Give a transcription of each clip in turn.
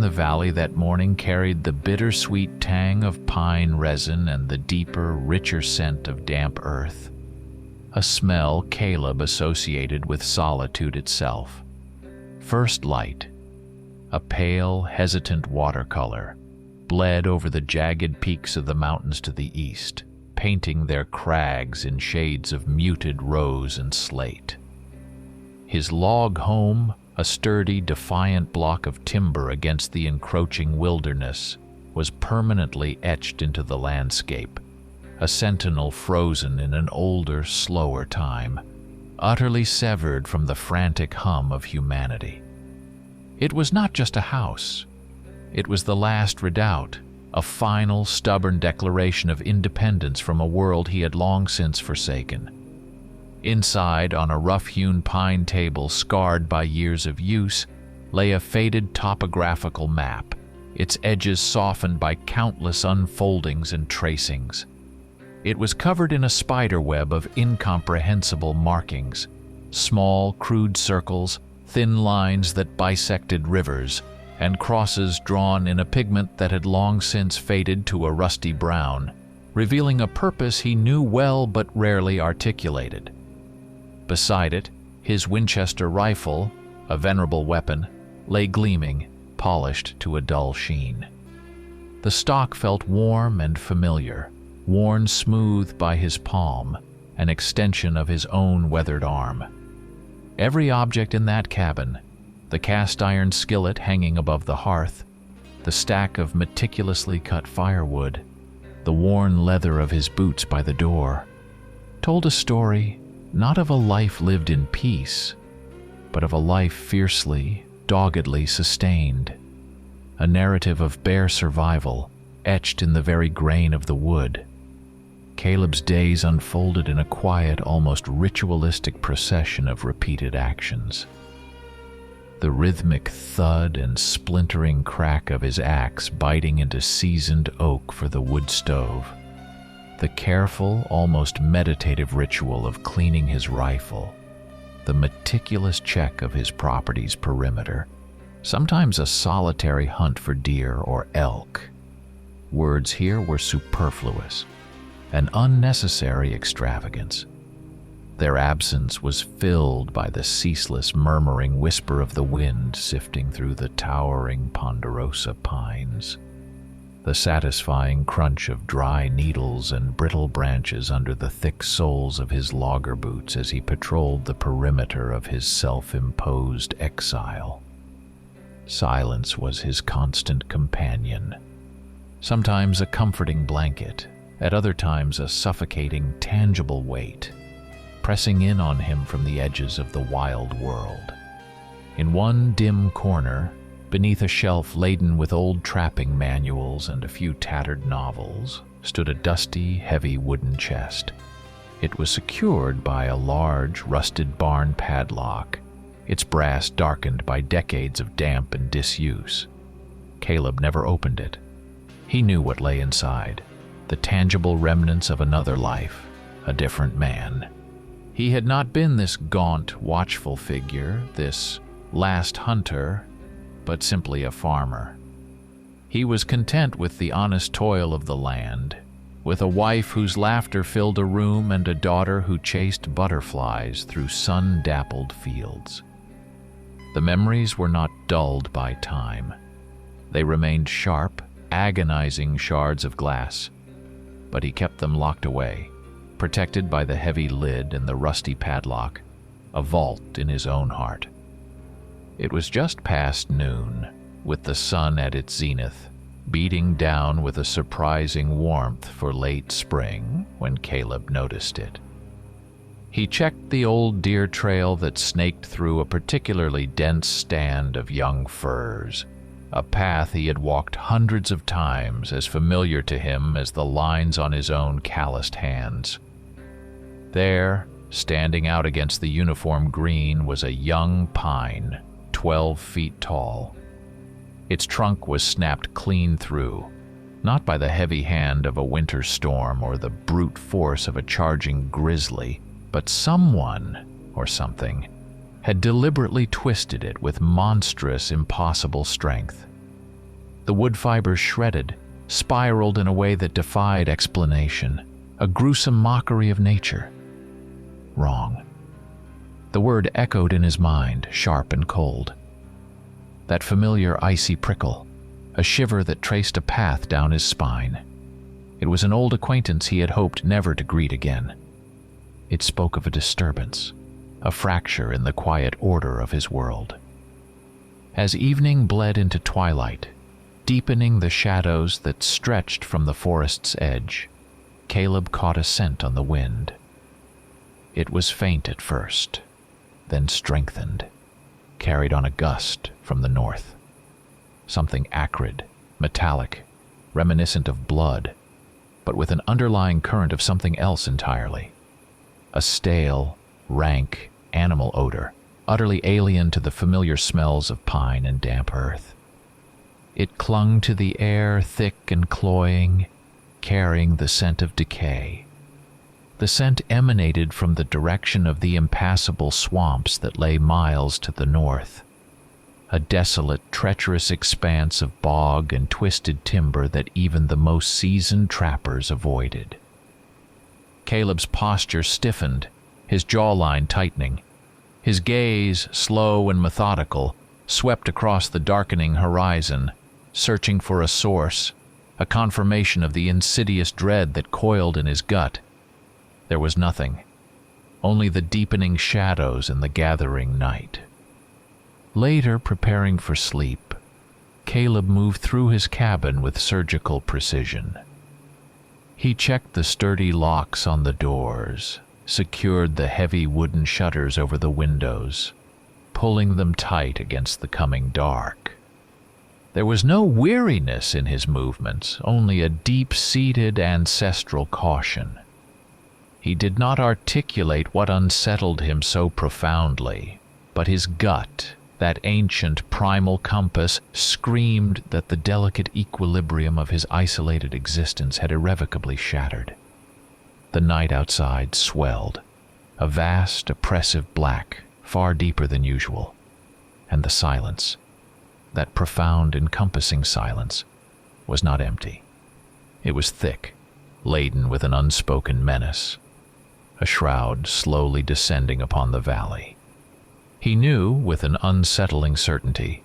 the valley that morning carried the bittersweet tang of pine resin and the deeper, richer scent of damp earth, a smell Caleb associated with solitude itself. First light, a pale, hesitant watercolor, bled over the jagged peaks of the mountains to the east, painting their crags in shades of muted rose and slate. His log home, a sturdy, defiant block of timber against the encroaching wilderness, was permanently etched into the landscape, a sentinel frozen in an older, slower time, utterly severed from the frantic hum of humanity. It was not just a house. It was the last redoubt, a final, stubborn declaration of independence from a world he had long since forsaken. Inside, on a rough-hewn pine table scarred by years of use, lay a faded topographical map, its edges softened by countless unfoldings and tracings. It was covered in a spiderweb of incomprehensible markings, small, crude circles, thin lines that bisected rivers, and crosses drawn in a pigment that had long since faded to a rusty brown, revealing a purpose he knew well but rarely articulated. Beside it, his Winchester rifle, a venerable weapon, lay gleaming, polished to a dull sheen. The stock felt warm and familiar, worn smooth by his palm, an extension of his own weathered arm. Every object in that cabin, the cast-iron skillet hanging above the hearth, the stack of meticulously cut firewood, the worn leather of his boots by the door, told a story not of a life lived in peace, but of a life fiercely, doggedly sustained, a narrative of bare survival, etched in the very grain of the wood. Caleb's days unfolded in a quiet, almost ritualistic procession of repeated actions. The rhythmic thud and splintering crack of his axe biting into seasoned oak for the wood stove, the careful, almost meditative ritual of cleaning his rifle, the meticulous check of his property's perimeter, sometimes a solitary hunt for deer or elk. Words here were superfluous, an unnecessary extravagance. Their absence was filled by the ceaseless murmuring whisper of the wind sifting through the towering ponderosa pines, the satisfying crunch of dry needles and brittle branches under the thick soles of his logger boots as he patrolled the perimeter of his self-imposed exile. Silence was his constant companion, sometimes a comforting blanket, at other times a suffocating, tangible weight, pressing in on him from the edges of the wild world. In one dim corner, beneath a shelf laden with old trapping manuals and a few tattered novels, stood a dusty, heavy wooden chest. It was secured by a large, rusted barn padlock, its brass darkened by decades of damp and disuse. Caleb never opened it. He knew what lay inside, the tangible remnants of another life, a different man. He had not been this gaunt, watchful figure, this last hunter, but simply a farmer. He was content with the honest toil of the land, with a wife whose laughter filled a room and a daughter who chased butterflies through sun-dappled fields. The memories were not dulled by time. They remained sharp, agonizing shards of glass, but he kept them locked away, protected by the heavy lid and the rusty padlock, a vault in his own heart. It was just past noon, with the sun at its zenith, beating down with a surprising warmth for late spring, when Caleb noticed it. He checked the old deer trail that snaked through a particularly dense stand of young firs, a path he had walked hundreds of times, as familiar to him as the lines on his own calloused hands. There, standing out against the uniform green, was a young pine, 12 feet tall. Its trunk was snapped clean through, not by the heavy hand of a winter storm or the brute force of a charging grizzly, but someone, or something, had deliberately twisted it with monstrous, impossible strength. The wood fibers shredded, spiraled in a way that defied explanation, a gruesome mockery of nature. Wrong. The word echoed in his mind, sharp and cold. That familiar icy prickle, a shiver that traced a path down his spine. It was an old acquaintance he had hoped never to greet again. It spoke of a disturbance, a fracture in the quiet order of his world. As evening bled into twilight, deepening the shadows that stretched from the forest's edge, Caleb caught a scent on the wind. It was faint at first, then strengthened, carried on a gust from the north. Something acrid, metallic, reminiscent of blood, but with an underlying current of something else entirely. A stale, rank, animal odor, utterly alien to the familiar smells of pine and damp earth. It clung to the air thick and cloying, carrying the scent of decay. The scent emanated from the direction of the impassable swamps that lay miles to the north, a desolate, treacherous expanse of bog and twisted timber that even the most seasoned trappers avoided. Caleb's posture stiffened, his jawline tightening. His gaze, slow and methodical, swept across the darkening horizon, searching for a source, a confirmation of the insidious dread that coiled in his gut. There was nothing, only the deepening shadows and the gathering night. Later, preparing for sleep, Caleb moved through his cabin with surgical precision. He checked the sturdy locks on the doors, secured the heavy wooden shutters over the windows, pulling them tight against the coming dark. There was no weariness in his movements, only a deep-seated ancestral caution. He did not articulate what unsettled him so profoundly, but his gut, that ancient primal compass, screamed that the delicate equilibrium of his isolated existence had irrevocably shattered. The night outside swelled, a vast, oppressive black, far deeper than usual, and the silence, that profound, encompassing silence, was not empty. It was thick, laden with an unspoken menace, a shroud slowly descending upon the valley. He knew, with an unsettling certainty,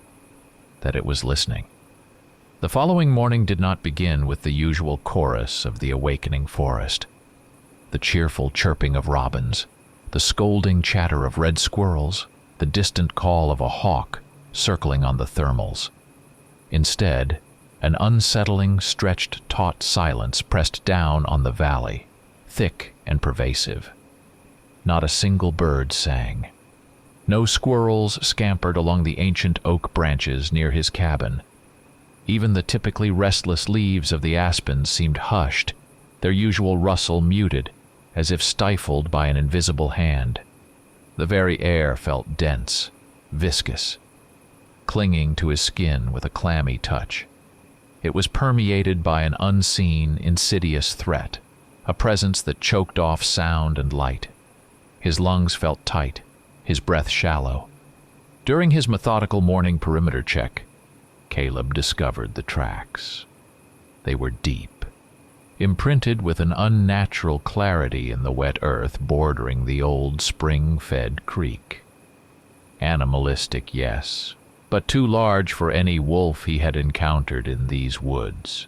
that it was listening. The following morning did not begin with the usual chorus of the awakening forest. The cheerful chirping of robins, the scolding chatter of red squirrels, the distant call of a hawk circling on the thermals. Instead, an unsettling, stretched, taut silence pressed down on the valley, thick and pervasive. Not a single bird sang. No squirrels scampered along the ancient oak branches near his cabin. Even the typically restless leaves of the aspens seemed hushed, their usual rustle muted, as if stifled by an invisible hand. The very air felt dense, viscous, clinging to his skin with a clammy touch. It was permeated by an unseen, insidious threat, a presence that choked off sound and light. His lungs felt tight, his breath shallow. During his methodical morning perimeter check, Caleb discovered the tracks. They were deep, imprinted with an unnatural clarity in the wet earth bordering the old spring-fed creek. Animalistic, yes, but too large for any wolf he had encountered in these woods.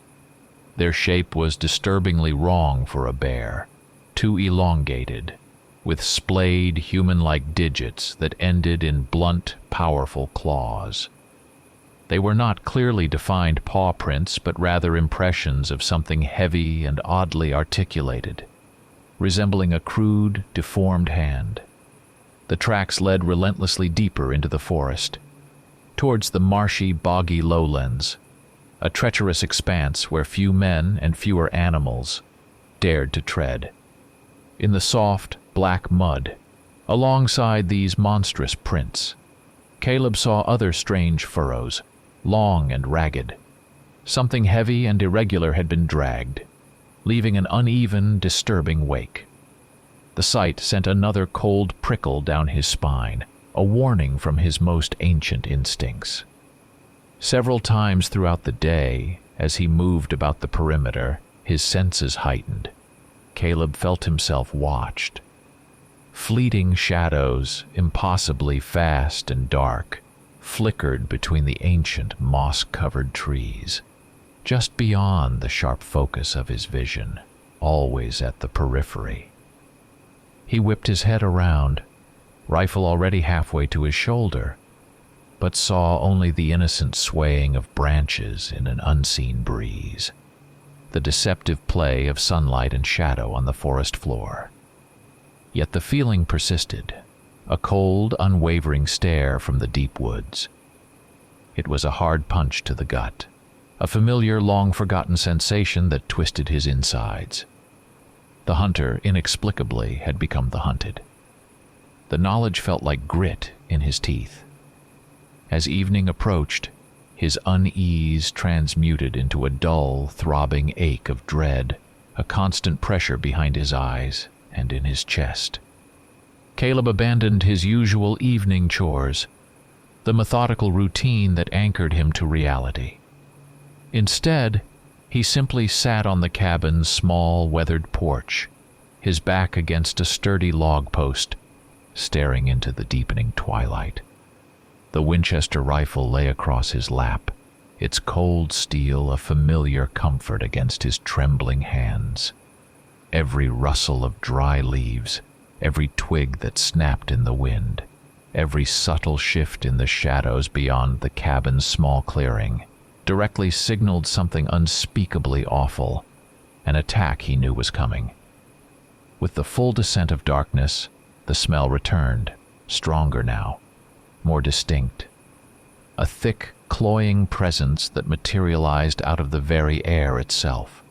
Their shape was disturbingly wrong for a bear, too elongated, with splayed, human-like digits that ended in blunt, powerful claws. They were not clearly defined paw prints, but rather impressions of something heavy and oddly articulated, resembling a crude, deformed hand. The tracks led relentlessly deeper into the forest, towards the marshy, boggy lowlands, a treacherous expanse where few men and fewer animals dared to tread. In the soft, black mud, alongside these monstrous prints, Caleb saw other strange furrows, long and ragged. Something heavy and irregular had been dragged, leaving an uneven, disturbing wake. The sight sent another cold prickle down his spine, a warning from his most ancient instincts. Several times throughout the day, as he moved about the perimeter, his senses heightened. Caleb felt himself watched. Fleeting shadows, impossibly fast and dark, flickered between the ancient moss-covered trees, just beyond the sharp focus of his vision, always at the periphery. He whipped his head around, rifle already halfway to his shoulder, but saw only the innocent swaying of branches in an unseen breeze, the deceptive play of sunlight and shadow on the forest floor. Yet the feeling persisted, a cold, unwavering stare from the deep woods. It was a hard punch to the gut, a familiar, long-forgotten sensation that twisted his insides. The hunter, inexplicably, had become the hunted. The knowledge felt like grit in his teeth. As evening approached, his unease transmuted into a dull, throbbing ache of dread, a constant pressure behind his eyes and in his chest. Caleb abandoned his usual evening chores, the methodical routine that anchored him to reality. Instead, he simply sat on the cabin's small, weathered porch, his back against a sturdy log post, staring into the deepening twilight. The Winchester rifle lay across his lap, its cold steel a familiar comfort against his trembling hands. Every rustle of dry leaves, every twig that snapped in the wind, every subtle shift in the shadows beyond the cabin's small clearing, directly signaled something unspeakably awful, an attack he knew was coming. With the full descent of darkness, the smell returned, stronger now, more distinct. A thick, cloying presence that materialized out of the very air itself.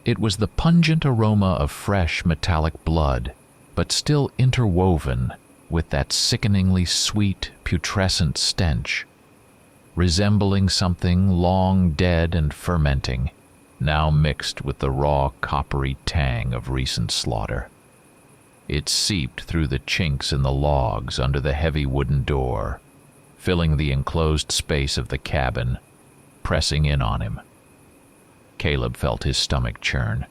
It was the pungent aroma of fresh, metallic blood, but still interwoven with that sickeningly sweet, putrescent stench, resembling something long dead and fermenting, now mixed with the raw, coppery tang of recent slaughter. It seeped through the chinks in the logs under the heavy wooden door, filling the enclosed space of the cabin, pressing in on him. Caleb felt his stomach churn,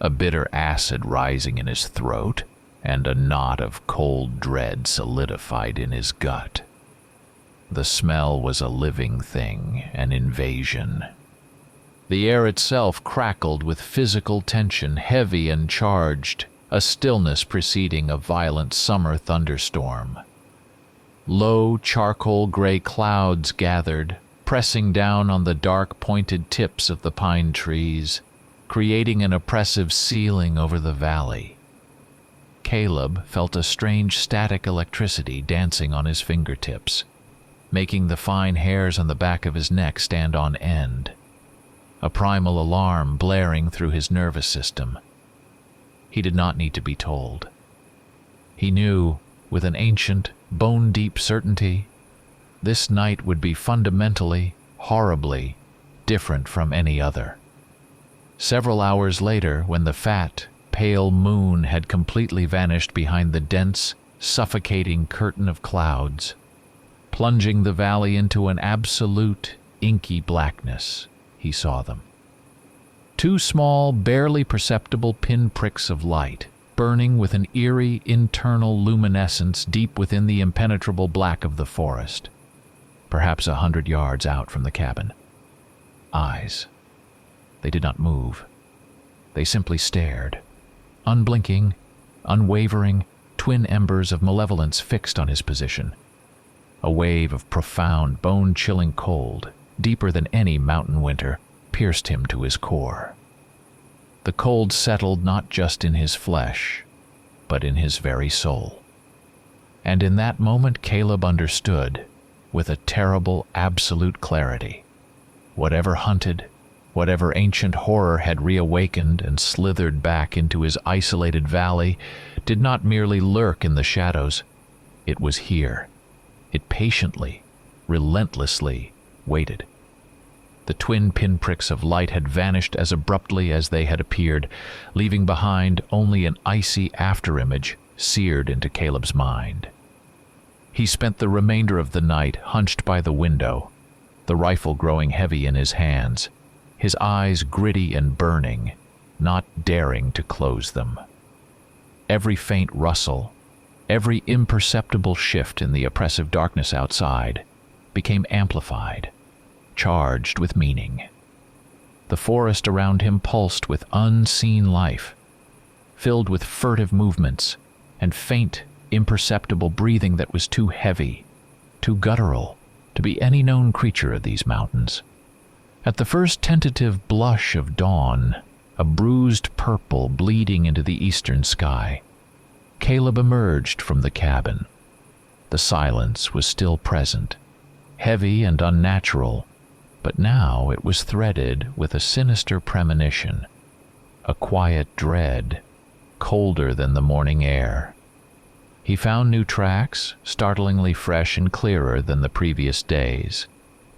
a bitter acid rising in his throat, and a knot of cold dread solidified in his gut. The smell was a living thing, an invasion. The air itself crackled with physical tension, heavy and charged, a stillness preceding a violent summer thunderstorm. Low, charcoal-gray clouds gathered, pressing down on the dark, pointed tips of the pine trees, creating an oppressive ceiling over the valley. Caleb felt a strange static electricity dancing on his fingertips, making the fine hairs on the back of his neck stand on end, a primal alarm blaring through his nervous system. He did not need to be told. He knew, with an ancient, bone-deep certainty, this night would be fundamentally, horribly different from any other. Several hours later, when the fat, pale moon had completely vanished behind the dense, suffocating curtain of clouds, plunging the valley into an absolute, inky blackness, he saw them. Two small, barely perceptible pinpricks of light, burning with an eerie internal luminescence deep within the impenetrable black of the forest, perhaps 100 yards out from the cabin. Eyes. They did not move. They simply stared, unblinking, unwavering, twin embers of malevolence fixed on his position. A wave of profound, bone-chilling cold, deeper than any mountain winter, pierced him to his core. The cold settled not just in his flesh, but in his very soul. And in that moment Caleb understood, with a terrible, absolute clarity, whatever hunted, whatever ancient horror had reawakened and slithered back into his isolated valley did not merely lurk in the shadows. It was here. It patiently, relentlessly waited. The twin pinpricks of light had vanished as abruptly as they had appeared, leaving behind only an icy afterimage seared into Caleb's mind. He spent the remainder of the night hunched by the window, the rifle growing heavy in his hands, his eyes gritty and burning, not daring to close them. Every faint rustle, every imperceptible shift in the oppressive darkness outside became amplified, charged with meaning. The forest around him pulsed with unseen life, filled with furtive movements and faint, imperceptible breathing that was too heavy, too guttural, to be any known creature of these mountains. At the first tentative blush of dawn, a bruised purple bleeding into the eastern sky, Caleb emerged from the cabin. The silence was still present, heavy and unnatural, but now it was threaded with a sinister premonition, a quiet dread, colder than the morning air. He found new tracks, startlingly fresh and clearer than the previous days,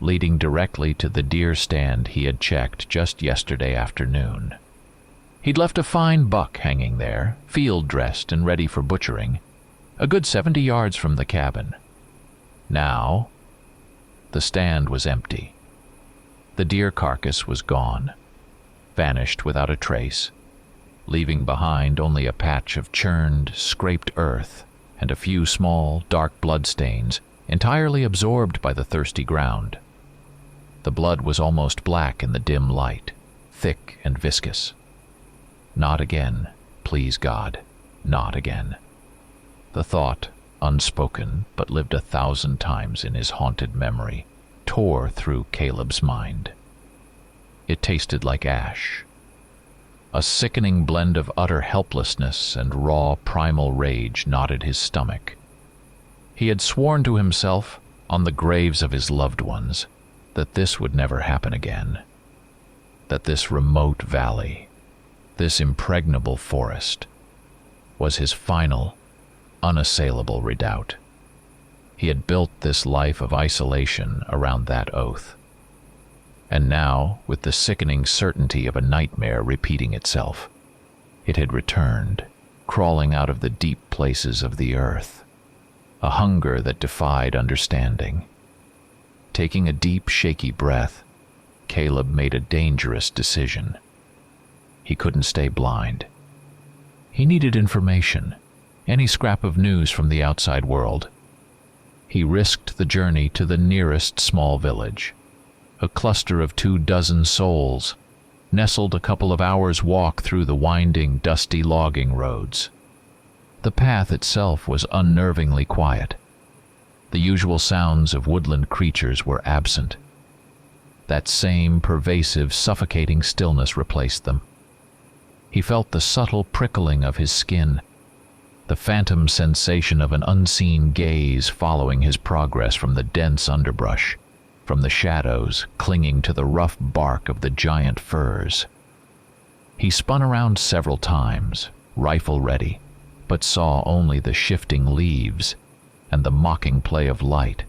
leading directly to the deer stand he had checked just yesterday afternoon. He'd left a fine buck hanging there, field-dressed and ready for butchering, a good 70 yards from the cabin. Now, the stand was empty. The deer carcass was gone, vanished without a trace, leaving behind only a patch of churned, scraped earth and a few small, dark bloodstains, entirely absorbed by the thirsty ground. The blood was almost black in the dim light, thick and viscous. Not again, please God, not again. The thought, unspoken but lived 1,000 times in his haunted memory, tore through Caleb's mind. It tasted like ash, a sickening blend of utter helplessness and raw primal rage knotted his stomach. He had sworn to himself, on the graves of his loved ones, that this would never happen again, that this remote valley, this impregnable forest, was his final, unassailable redoubt. He had built this life of isolation around that oath. And now, with the sickening certainty of a nightmare repeating itself, it had returned, crawling out of the deep places of the earth, a hunger that defied understanding. Taking a deep, shaky breath, Caleb made a dangerous decision. He couldn't stay blind. He needed information, any scrap of news from the outside world. He risked the journey to the nearest small village, a cluster of 24 souls, nestled a couple of hours' walk through the winding, dusty logging roads. The path itself was unnervingly quiet. The usual sounds of woodland creatures were absent. That same pervasive, suffocating stillness replaced them. He felt the subtle prickling of his skin, the phantom sensation of an unseen gaze following his progress from the dense underbrush, from the shadows clinging to the rough bark of the giant firs. He spun around several times, rifle ready, but saw only the shifting leaves and the mocking play of light.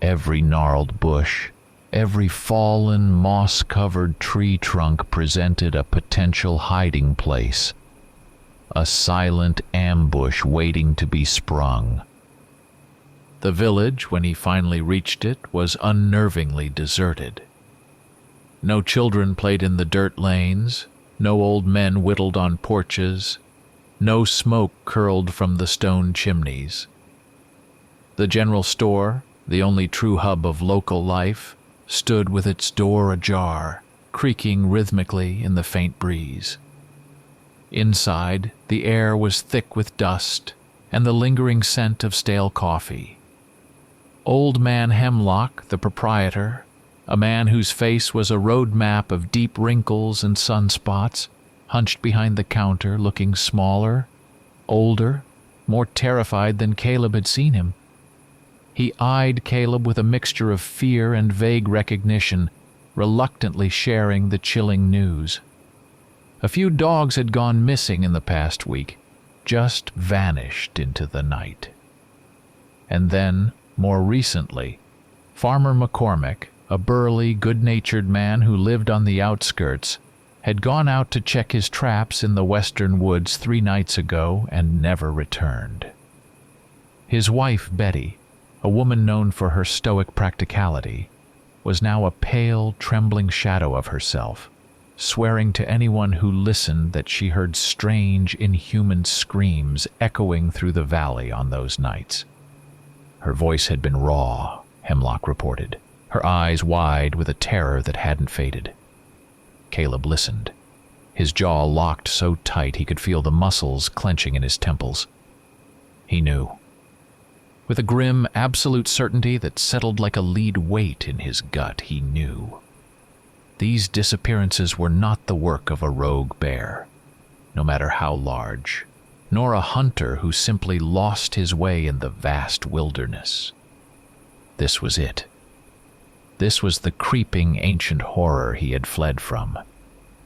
Every gnarled bush, every fallen, moss-covered tree trunk presented a potential hiding place, a silent ambush waiting to be sprung. The village, when he finally reached it, was unnervingly deserted. No children played in the dirt lanes, no old men whittled on porches, no smoke curled from the stone chimneys. The general store, the only true hub of local life, stood with its door ajar, creaking rhythmically in the faint breeze. Inside, the air was thick with dust and the lingering scent of stale coffee. Old Man Hemlock, the proprietor, a man whose face was a road map of deep wrinkles and sunspots, hunched behind the counter, looking smaller, older, more terrified than Caleb had seen him. He eyed Caleb with a mixture of fear and vague recognition, reluctantly sharing the chilling news. A few dogs had gone missing in the past week, just vanished into the night. And then, more recently, Farmer McCormick, a burly, good-natured man who lived on the outskirts, had gone out to check his traps in the western woods 3 nights ago and never returned. His wife, Betty, a woman known for her stoic practicality, was now a pale, trembling shadow of herself, swearing to anyone who listened that she heard strange, inhuman screams echoing through the valley on those nights. Her voice had been raw, Hemlock reported, her eyes wide with a terror that hadn't faded. Caleb listened, his jaw locked so tight he could feel the muscles clenching in his temples. He knew. With a grim, absolute certainty that settled like a lead weight in his gut, he knew. These disappearances were not the work of a rogue bear, no matter how large, nor a hunter who simply lost his way in the vast wilderness. This was it. This was the creeping ancient horror he had fled from,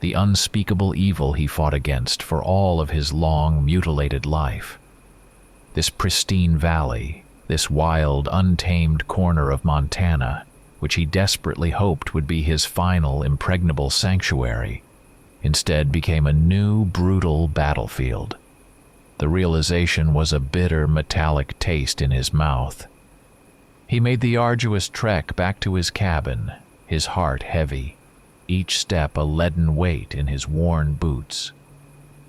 the unspeakable evil he fought against for all of his long, mutilated life. This pristine valley, this wild, untamed corner of Montana, which he desperately hoped would be his final impregnable sanctuary, instead became a new, brutal battlefield. The realization was a bitter, metallic taste in his mouth. He made the arduous trek back to his cabin, his heart heavy, each step a leaden weight in his worn boots.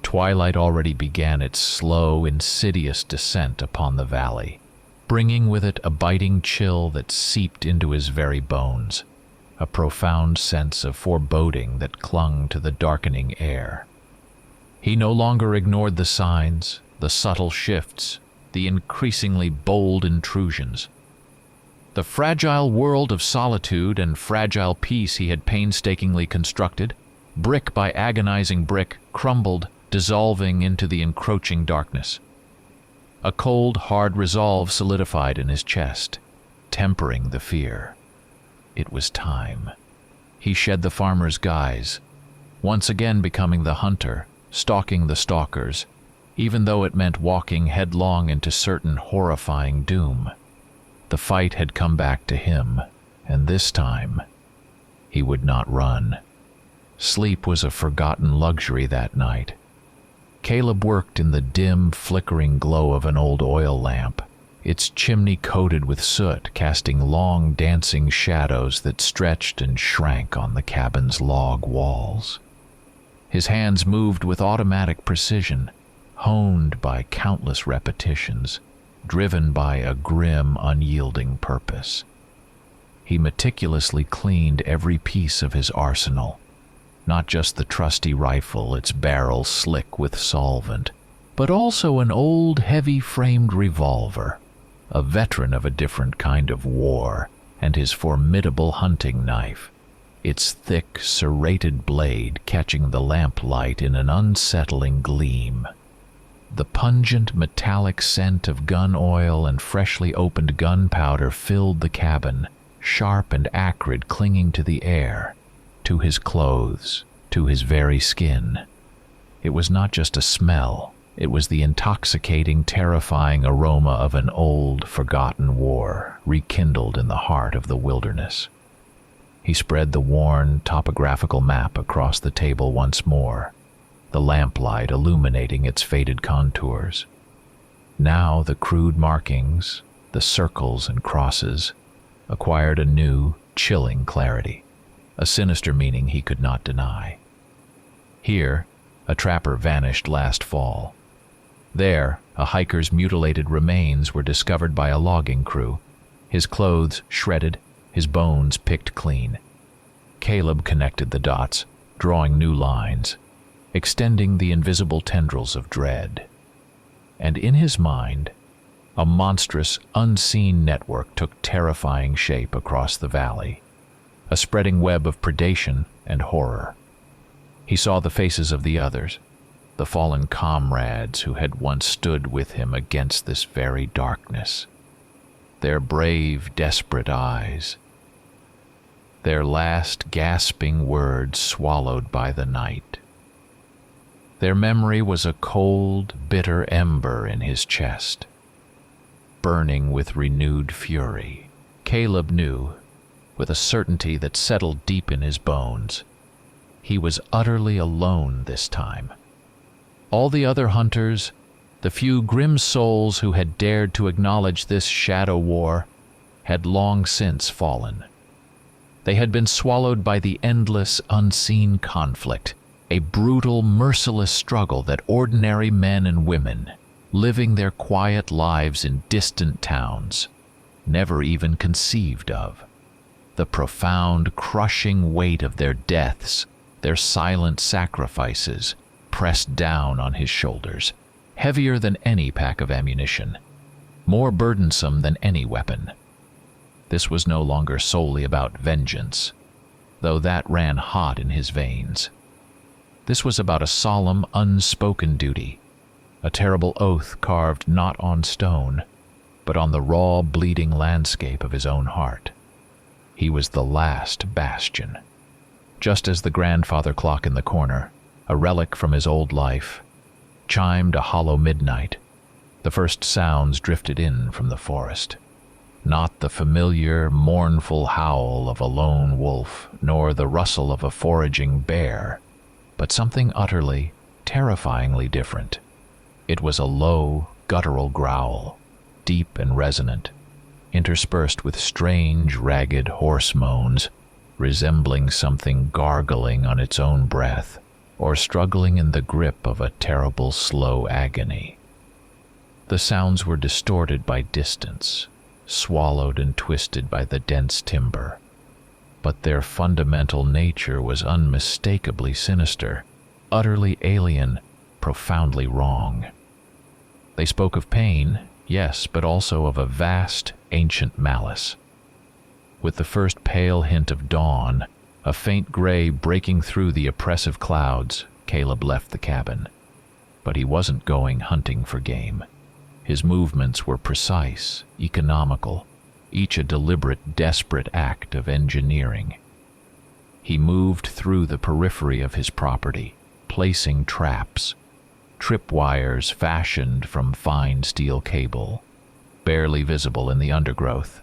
Twilight already began its slow, insidious descent upon the valley, bringing with it a biting chill that seeped into his very bones, a profound sense of foreboding that clung to the darkening air. He no longer ignored the signs, the subtle shifts, the increasingly bold intrusions. The fragile world of solitude and fragile peace he had painstakingly constructed, brick by agonizing brick, crumbled, dissolving into the encroaching darkness. A cold, hard resolve solidified in his chest, tempering the fear. It was time. He shed the farmer's guise, once again becoming the hunter, stalking the stalkers, even though it meant walking headlong into certain horrifying doom. The fight had come back to him, and this time, he would not run. Sleep was a forgotten luxury that night. Caleb worked in the dim, flickering glow of an old oil lamp, its chimney coated with soot, casting long, dancing shadows that stretched and shrank on the cabin's log walls. His hands moved with automatic precision, honed by countless repetitions, driven by a grim, unyielding purpose. He meticulously cleaned every piece of his arsenal, not just the trusty rifle, its barrel slick with solvent, but also an old, heavy-framed revolver, a veteran of a different kind of war, and his formidable hunting knife, its thick, serrated blade catching the lamplight in an unsettling gleam. The pungent, metallic scent of gun oil and freshly opened gunpowder filled the cabin, sharp and acrid, clinging to the air, to his clothes, to his very skin. It was not just a smell, it was the intoxicating, terrifying aroma of an old, forgotten war, rekindled in the heart of the wilderness. He spread the worn, topographical map across the table once more, the lamplight illuminating its faded contours. Now the crude markings, the circles and crosses, acquired a new, chilling clarity, a sinister meaning he could not deny. Here, a trapper vanished last fall. There, a hiker's mutilated remains were discovered by a logging crew, his clothes shredded, his bones picked clean. Caleb connected the dots, drawing new lines, extending the invisible tendrils of dread. And in his mind, a monstrous, unseen network took terrifying shape across the valley, a spreading web of predation and horror. He saw the faces of the others, the fallen comrades who had once stood with him against this very darkness. Their brave, desperate eyes, their last gasping words swallowed by the night. Their memory was a cold, bitter ember in his chest, burning with renewed fury. Caleb knew, with a certainty that settled deep in his bones, he was utterly alone this time. All the other hunters, the few grim souls who had dared to acknowledge this shadow war, had long since fallen. They had been swallowed by the endless, unseen conflict, a brutal, merciless struggle that ordinary men and women, living their quiet lives in distant towns, never even conceived of. The profound, crushing weight of their deaths, their silent sacrifices, pressed down on his shoulders, heavier than any pack of ammunition, more burdensome than any weapon. This was no longer solely about vengeance, though that ran hot in his veins. This was about a solemn, unspoken duty, a terrible oath carved not on stone, but on the raw, bleeding landscape of his own heart. He was the last bastion. Just as the grandfather clock in the corner, a relic from his old life, chimed a hollow midnight, the first sounds drifted in from the forest. Not the familiar, mournful howl of a lone wolf, nor the rustle of a foraging bear, but something utterly, terrifyingly different. It was a low, guttural growl, deep and resonant, interspersed with strange, ragged horse moans, resembling something gargling on its own breath, or struggling in the grip of a terrible, slow agony. The sounds were distorted by distance, swallowed and twisted by the dense timber, but their fundamental nature was unmistakably sinister, utterly alien, profoundly wrong. They spoke of pain, yes, but also of a vast, ancient malice. With the first pale hint of dawn, a faint gray breaking through the oppressive clouds, Caleb left the cabin. But he wasn't going hunting for game. His movements were precise, economical, each a deliberate, desperate act of engineering. He moved through the periphery of his property, placing traps, tripwires fashioned from fine steel cable, barely visible in the undergrowth,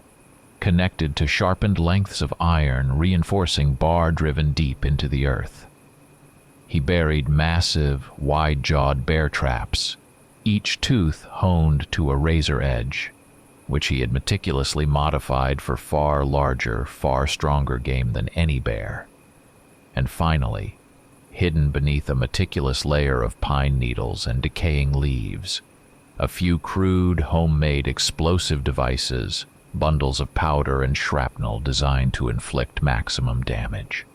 connected to sharpened lengths of iron reinforcing bar driven deep into the earth. He buried massive, wide-jawed bear traps, each tooth honed to a razor edge, which he had meticulously modified for far larger, far stronger game than any bear. And finally, hidden beneath a meticulous layer of pine needles and decaying leaves, a few crude, homemade explosive devices, bundles of powder and shrapnel designed to inflict maximum damage.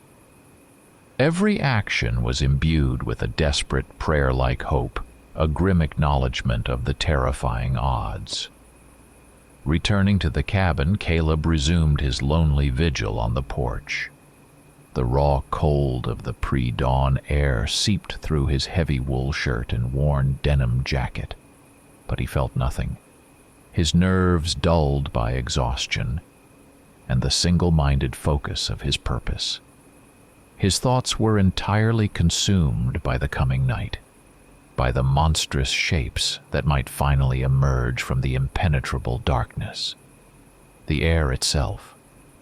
Every action was imbued with a desperate, prayer-like hope, a grim acknowledgement of the terrifying odds. Returning to the cabin, Caleb resumed his lonely vigil on the porch. The raw cold of the pre-dawn air seeped through his heavy wool shirt and worn denim jacket, but he felt nothing, his nerves dulled by exhaustion and the single-minded focus of his purpose. His thoughts were entirely consumed by the coming night, by the monstrous shapes that might finally emerge from the impenetrable darkness. The air itself,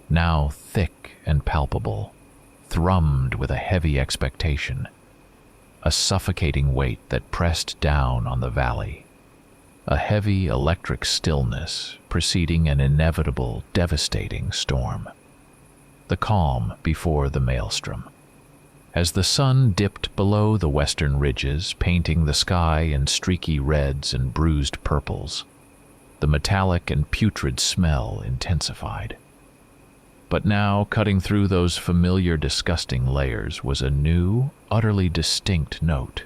now thick and palpable, thrummed with a heavy expectation, a suffocating weight that pressed down on the valley, a heavy electric stillness preceding an inevitable, devastating storm. The calm before the maelstrom. As the sun dipped below the western ridges, painting the sky in streaky reds and bruised purples, the metallic and putrid smell intensified. But now, cutting through those familiar, disgusting layers, was a new, utterly distinct note.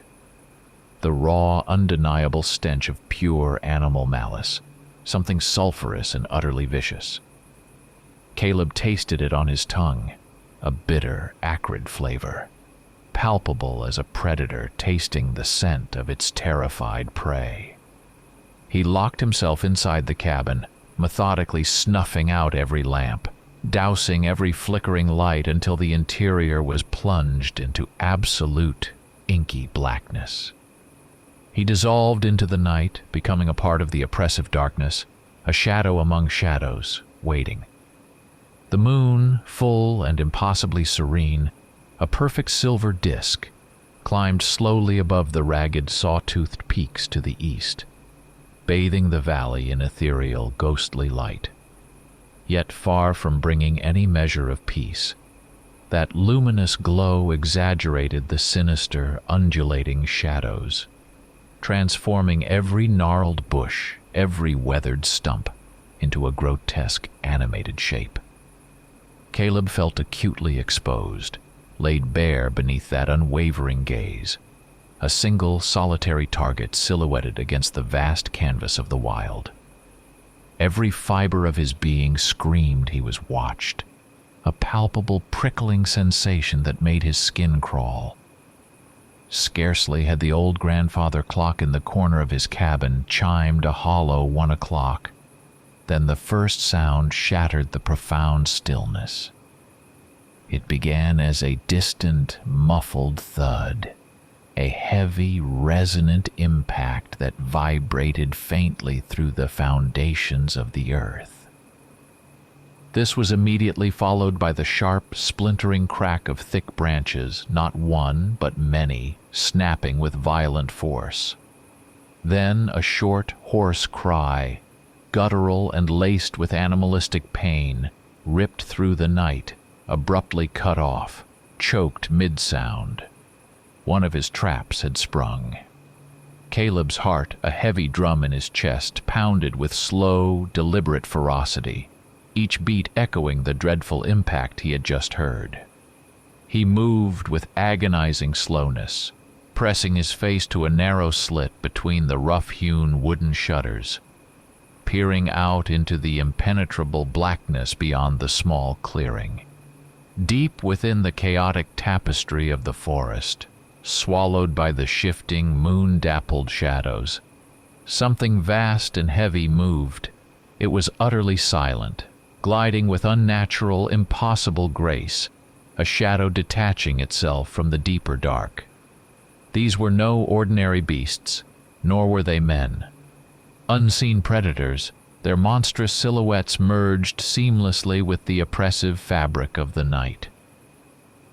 The raw, undeniable stench of pure animal malice, something sulphurous and utterly vicious. Caleb tasted it on his tongue, a bitter, acrid flavor, palpable as a predator tasting the scent of its terrified prey. He locked himself inside the cabin, methodically snuffing out every lamp, dousing every flickering light until the interior was plunged into absolute, inky blackness. He dissolved into the night, becoming a part of the oppressive darkness, a shadow among shadows, waiting. The moon, full and impossibly serene, a perfect silver disk, climbed slowly above the ragged, saw-toothed peaks to the east, bathing the valley in ethereal, ghostly light. yet far from bringing any measure of peace. That luminous glow exaggerated the sinister, undulating shadows, transforming every gnarled bush, every weathered stump, into a grotesque, animated shape. Caleb felt acutely exposed, laid bare beneath that unwavering gaze, a single solitary target silhouetted against the vast canvas of the wild. Every fiber of his being screamed he was watched, a palpable prickling sensation that made his skin crawl. Scarcely had the old grandfather clock in the corner of his cabin chimed a hollow 1 o'clock, then the first sound shattered the profound stillness. It began as a distant, muffled thud, a heavy, resonant impact that vibrated faintly through the foundations of the earth. This was immediately followed by the sharp, splintering crack of thick branches, not one, but many, snapping with violent force. Then a short, hoarse cry, guttural and laced with animalistic pain, ripped through the night, abruptly cut off, choked mid-sound. One of his traps had sprung. Caleb's heart, a heavy drum in his chest, pounded with slow, deliberate ferocity, each beat echoing the dreadful impact he had just heard. He moved with agonizing slowness, pressing his face to a narrow slit between the rough-hewn wooden shutters, peering out into the impenetrable blackness beyond the small clearing. Deep within the chaotic tapestry of the forest, swallowed by the shifting, moon-dappled shadows, something vast and heavy moved. It was utterly silent, gliding with unnatural, impossible grace, a shadow detaching itself from the deeper dark. These were no ordinary beasts, nor were they men. Unseen predators, their monstrous silhouettes merged seamlessly with the oppressive fabric of the night.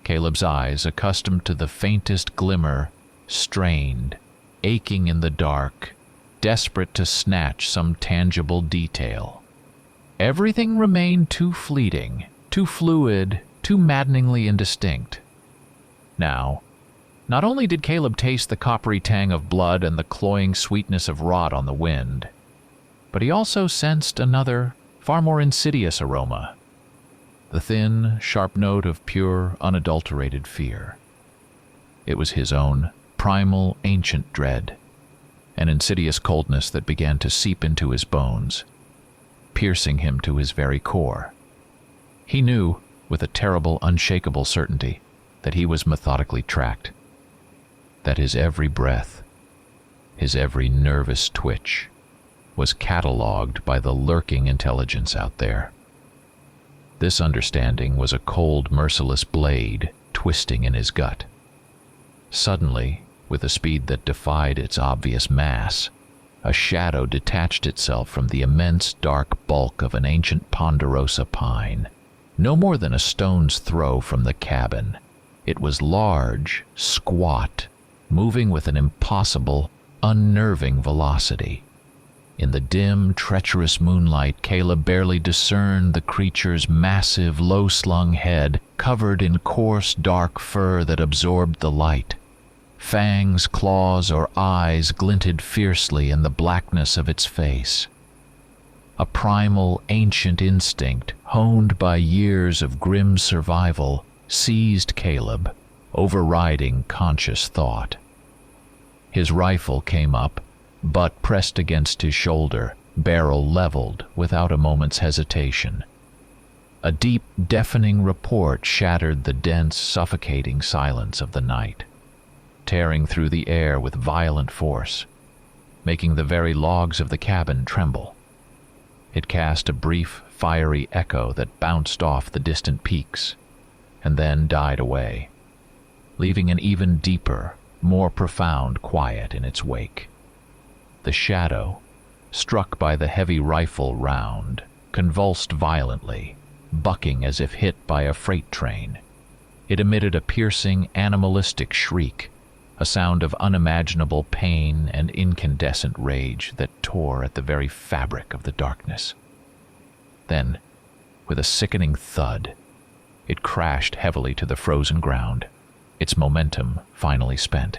Caleb's eyes, accustomed to the faintest glimmer, strained, aching in the dark, desperate to snatch some tangible detail. Everything remained too fleeting, too fluid, too maddeningly indistinct. Now, not only did Caleb taste the coppery tang of blood and the cloying sweetness of rot on the wind, but he also sensed another, far more insidious aroma, the thin, sharp note of pure, unadulterated fear. It was his own primal, ancient dread, an insidious coldness that began to seep into his bones, piercing him to his very core. He knew, with a terrible, unshakable certainty, that he was methodically tracked, that his every breath, his every nervous twitch, was catalogued by the lurking intelligence out there. This understanding was a cold, merciless blade twisting in his gut. Suddenly, with a speed that defied its obvious mass, a shadow detached itself from the immense dark bulk of an ancient ponderosa pine, no more than a stone's throw from the cabin. It was large, squat, moving with an impossible, unnerving velocity. In the dim, treacherous moonlight, Caleb barely discerned the creature's massive, low-slung head, covered in coarse, dark fur that absorbed the light. Fangs, claws, or eyes glinted fiercely in the blackness of its face. A primal, ancient instinct, honed by years of grim survival, seized Caleb, overriding conscious thought. His rifle came up, butt pressed against his shoulder, barrel leveled without a moment's hesitation. A deep, deafening report shattered the dense, suffocating silence of the night, tearing through the air with violent force, making the very logs of the cabin tremble. It cast a brief, fiery echo that bounced off the distant peaks, and then died away, leaving an even deeper, more profound quiet in its wake. The shadow, struck by the heavy rifle round, convulsed violently, bucking as if hit by a freight train. It emitted a piercing, animalistic shriek, a sound of unimaginable pain and incandescent rage that tore at the very fabric of the darkness. Then, With a sickening thud, it crashed heavily to the frozen ground, its momentum finally spent.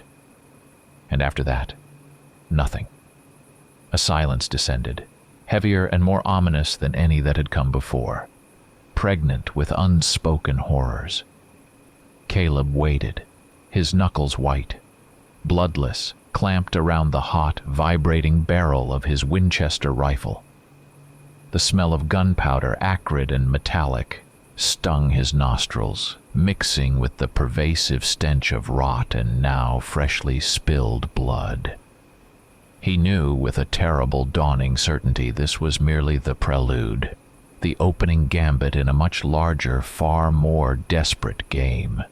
And after that, nothing. A silence descended, heavier and more ominous than any that had come before, pregnant with unspoken horrors. Caleb waited, his knuckles white, bloodless, clamped around the hot, vibrating barrel of his Winchester rifle. The smell of gunpowder, acrid and metallic, stung his nostrils, mixing with the pervasive stench of rot and now freshly spilled blood. He knew with a terrible dawning certainty this was merely the prelude, the opening gambit in a much larger, far more desperate game.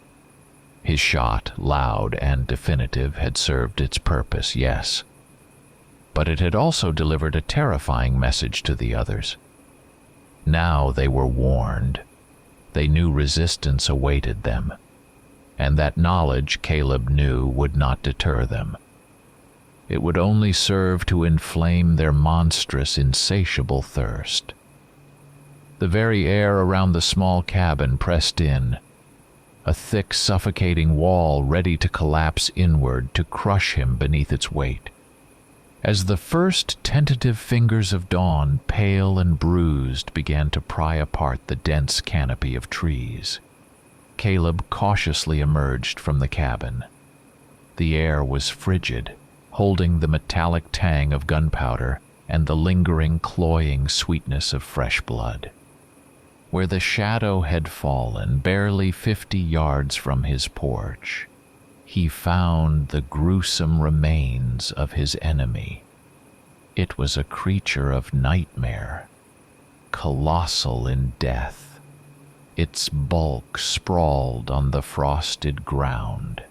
His shot, loud and definitive, had served its purpose, yes. But it had also delivered a terrifying message to the others. Now they were warned. They knew resistance awaited them, and that knowledge, Caleb knew, would not deter them. It would only serve to inflame their monstrous, insatiable thirst. The very air around the small cabin pressed in, a thick, suffocating wall ready to collapse inward to crush him beneath its weight. As the first tentative fingers of dawn, pale and bruised, began to pry apart the dense canopy of trees, Caleb cautiously emerged from the cabin. The air was frigid, holding the metallic tang of gunpowder and the lingering, cloying sweetness of fresh blood. Where the shadow had fallen, barely 50 yards from his porch, he found the gruesome remains of his enemy. It was a creature of nightmare, colossal in death. Its bulk sprawled on the frosted ground.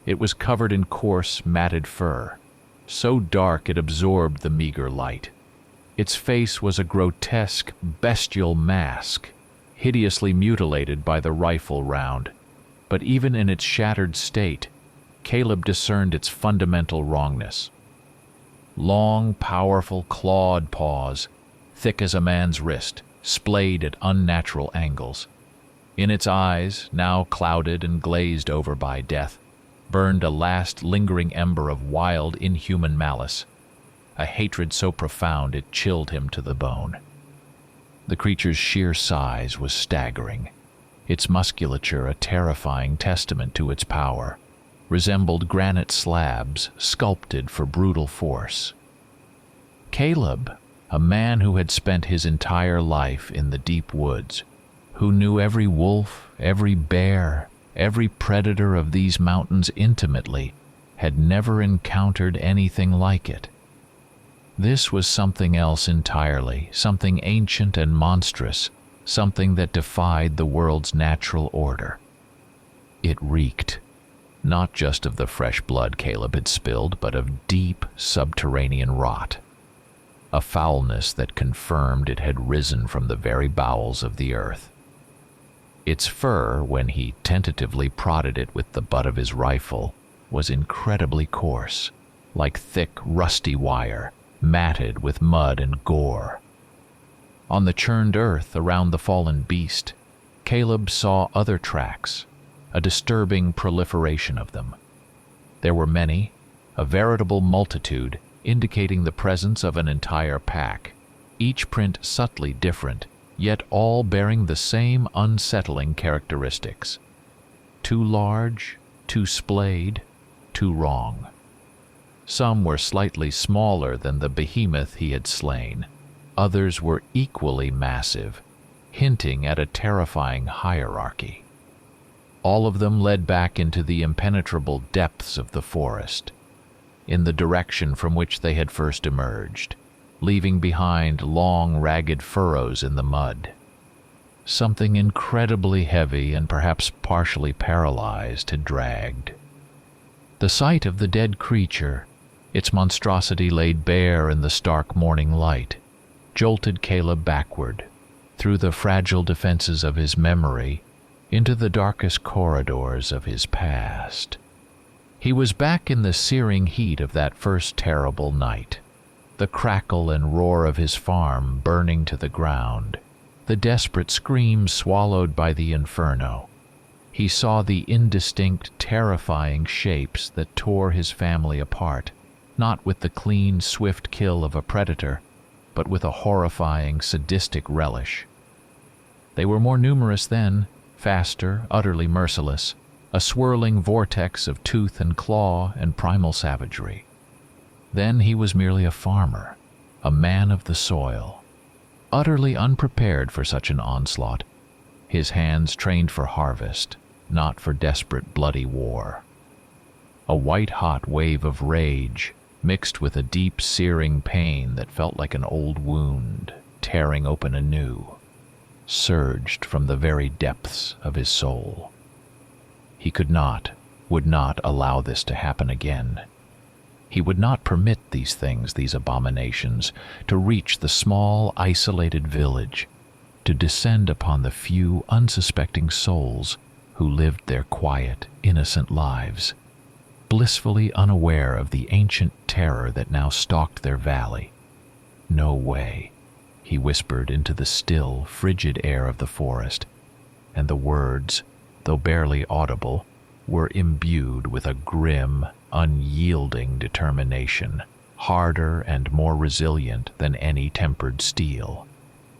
It was covered in coarse, matted fur, so dark it absorbed the meager light. Its face was a grotesque, bestial mask, hideously mutilated by the rifle round. But even in its shattered state, Caleb discerned its fundamental wrongness. Long, powerful, clawed paws, thick as a man's wrist, splayed at unnatural angles. In its eyes, now clouded and glazed over by death, burned a last lingering ember of wild, inhuman malice, a hatred so profound it chilled him to the bone. The creature's sheer size was staggering, its musculature a terrifying testament to its power, resembled granite slabs sculpted for brutal force. Caleb, a man who had spent his entire life in the deep woods, who knew every wolf, every bear, every predator of these mountains intimately, had never encountered anything like it. This was something else entirely, something ancient and monstrous, something that defied the world's natural order. It reeked, not just of the fresh blood Caleb had spilled, but of deep subterranean rot, a foulness that confirmed it had risen from the very bowels of the earth. Its fur, when he tentatively prodded it with the butt of his rifle, was incredibly coarse, like thick, rusty wire, matted with mud and gore. On the churned earth around the fallen beast, Caleb saw other tracks, a disturbing proliferation of them. There were many, a veritable multitude, indicating the presence of an entire pack, each print subtly different, yet all bearing the same unsettling characteristics. Too large, too splayed, too wrong. Some were slightly smaller than the behemoth he had slain. Others were equally massive, hinting at a terrifying hierarchy. All of them led back into the impenetrable depths of the forest, in the direction from which they had first emerged, leaving behind long, ragged furrows in the mud. Something incredibly heavy and perhaps partially paralyzed had dragged. The sight of the dead creature, its monstrosity laid bare in the stark morning light, jolted Caleb backward, through the fragile defenses of his memory, into the darkest corridors of his past. He was back in the searing heat of that first terrible night, the crackle and roar of his farm burning to the ground, the desperate screams swallowed by the inferno. He saw the indistinct, terrifying shapes that tore his family apart, not with the clean, swift kill of a predator, but with a horrifying, sadistic relish. They were more numerous then, faster, utterly merciless, a swirling vortex of tooth and claw and primal savagery. Then he was merely a farmer, a man of the soil, utterly unprepared for such an onslaught, his hands trained for harvest, not for desperate, bloody war. A white-hot wave of rage, mixed with a deep, searing pain that felt like an old wound tearing open anew, surged from the very depths of his soul. He could not, would not allow this to happen again. He would not permit these things, these abominations, to reach the small, isolated village, to descend upon the few unsuspecting souls who lived their quiet, innocent lives, blissfully unaware of the ancient terror that now stalked their valley. No way, he whispered into the still, frigid air of the forest, and the words, though barely audible, were imbued with a grim, unyielding determination, harder and more resilient than any tempered steel.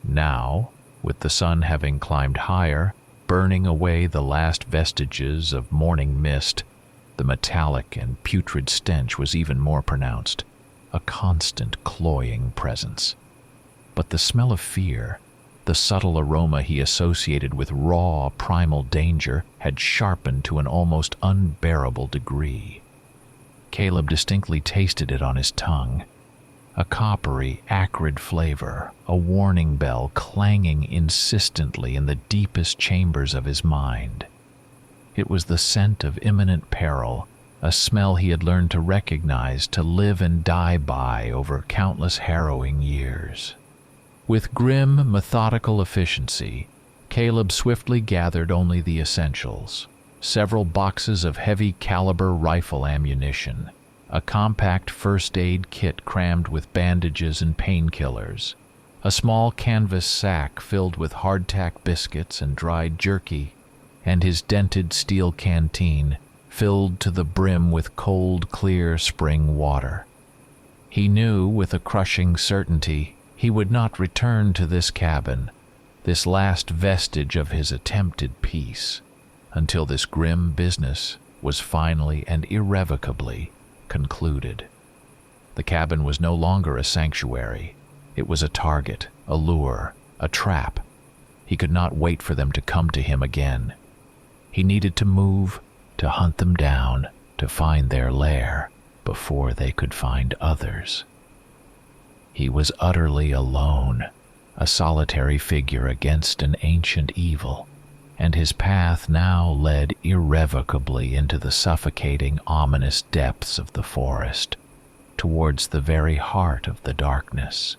Now, with the sun having climbed higher, burning away the last vestiges of morning mist, the metallic and putrid stench was even more pronounced, a constant cloying presence. But the smell of fear, the subtle aroma he associated with raw, primal danger, had sharpened to an almost unbearable degree. Caleb distinctly tasted it on his tongue, a coppery, acrid flavor, a warning bell clanging insistently in the deepest chambers of his mind. It was the scent of imminent peril, a smell he had learned to recognize, to live and die by over countless harrowing years. With grim, methodical efficiency, Caleb swiftly gathered only the essentials: several boxes of heavy-caliber rifle ammunition, a compact first-aid kit crammed with bandages and painkillers, a small canvas sack filled with hardtack biscuits and dried jerky, and his dented steel canteen filled to the brim with cold, clear spring water. He knew with a crushing certainty he would not return to this cabin, this last vestige of his attempted peace, until this grim business was finally and irrevocably concluded. The cabin was no longer a sanctuary. It was a target, a lure, a trap. He could not wait for them to come to him again. He needed to move, to hunt them down, to find their lair before they could find others. He was utterly alone, a solitary figure against an ancient evil, and his path now led irrevocably into the suffocating, ominous depths of the forest, towards the very heart of the darkness.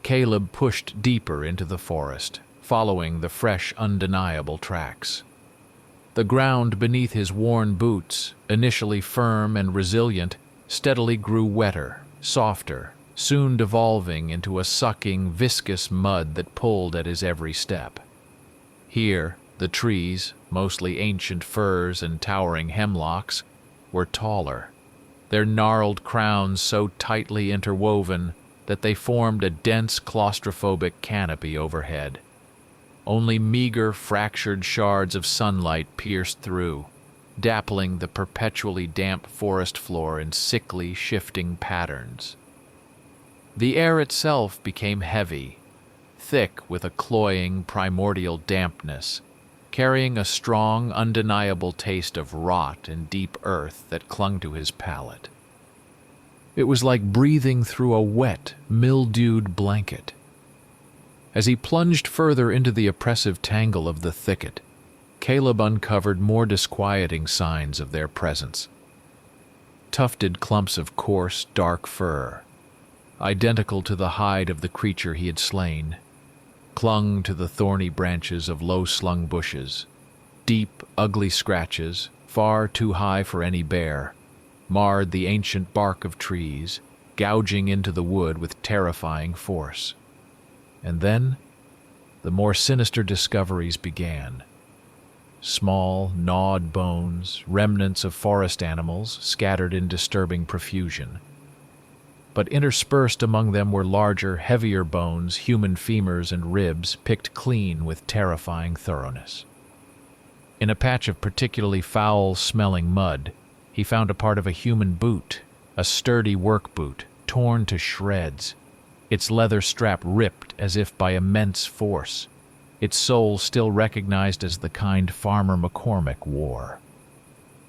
Caleb pushed deeper into the forest, following the fresh, undeniable tracks. The ground beneath his worn boots, initially firm and resilient, steadily grew wetter, softer, soon devolving into a sucking, viscous mud that pulled at his every step. Here, the trees, mostly ancient firs and towering hemlocks, were taller, their gnarled crowns so tightly interwoven that they formed a dense, claustrophobic canopy overhead. Only meager, fractured shards of sunlight pierced through, dappling the perpetually damp forest floor in sickly, shifting patterns. The air itself became heavy, thick with a cloying, primordial dampness, carrying a strong, undeniable taste of rot and deep earth that clung to his palate. It was like breathing through a wet, mildewed blanket. As he plunged further into the oppressive tangle of the thicket, Caleb uncovered more disquieting signs of their presence. Tufted clumps of coarse, dark fur, identical to the hide of the creature he had slain, clung to the thorny branches of low-slung bushes. Deep, ugly scratches, far too high for any bear, marred the ancient bark of trees, gouging into the wood with terrifying force. And then, the more sinister discoveries began. Small, gnawed bones, remnants of forest animals, scattered in disturbing profusion. But interspersed among them were larger, heavier bones, human femurs and ribs, picked clean with terrifying thoroughness. In a patch of particularly foul-smelling mud, he found a part of a human boot, a sturdy work boot, torn to shreds, its leather strap ripped as if by immense force, its sole still recognized as the kind Farmer McCormick wore.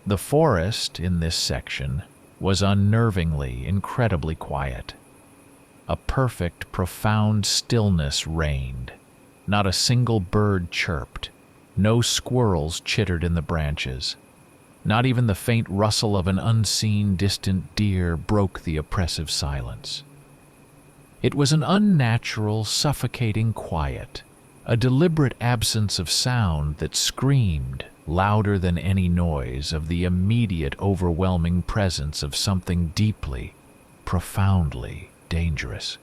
The forest in this section was unnervingly, incredibly quiet. A perfect, profound stillness reigned. Not a single bird chirped. No squirrels chittered in the branches. Not even the faint rustle of an unseen, distant deer broke the oppressive silence. It was an unnatural, suffocating quiet, a deliberate absence of sound that screamed, louder than any noise, of the immediate, overwhelming presence of something deeply, profoundly dangerous.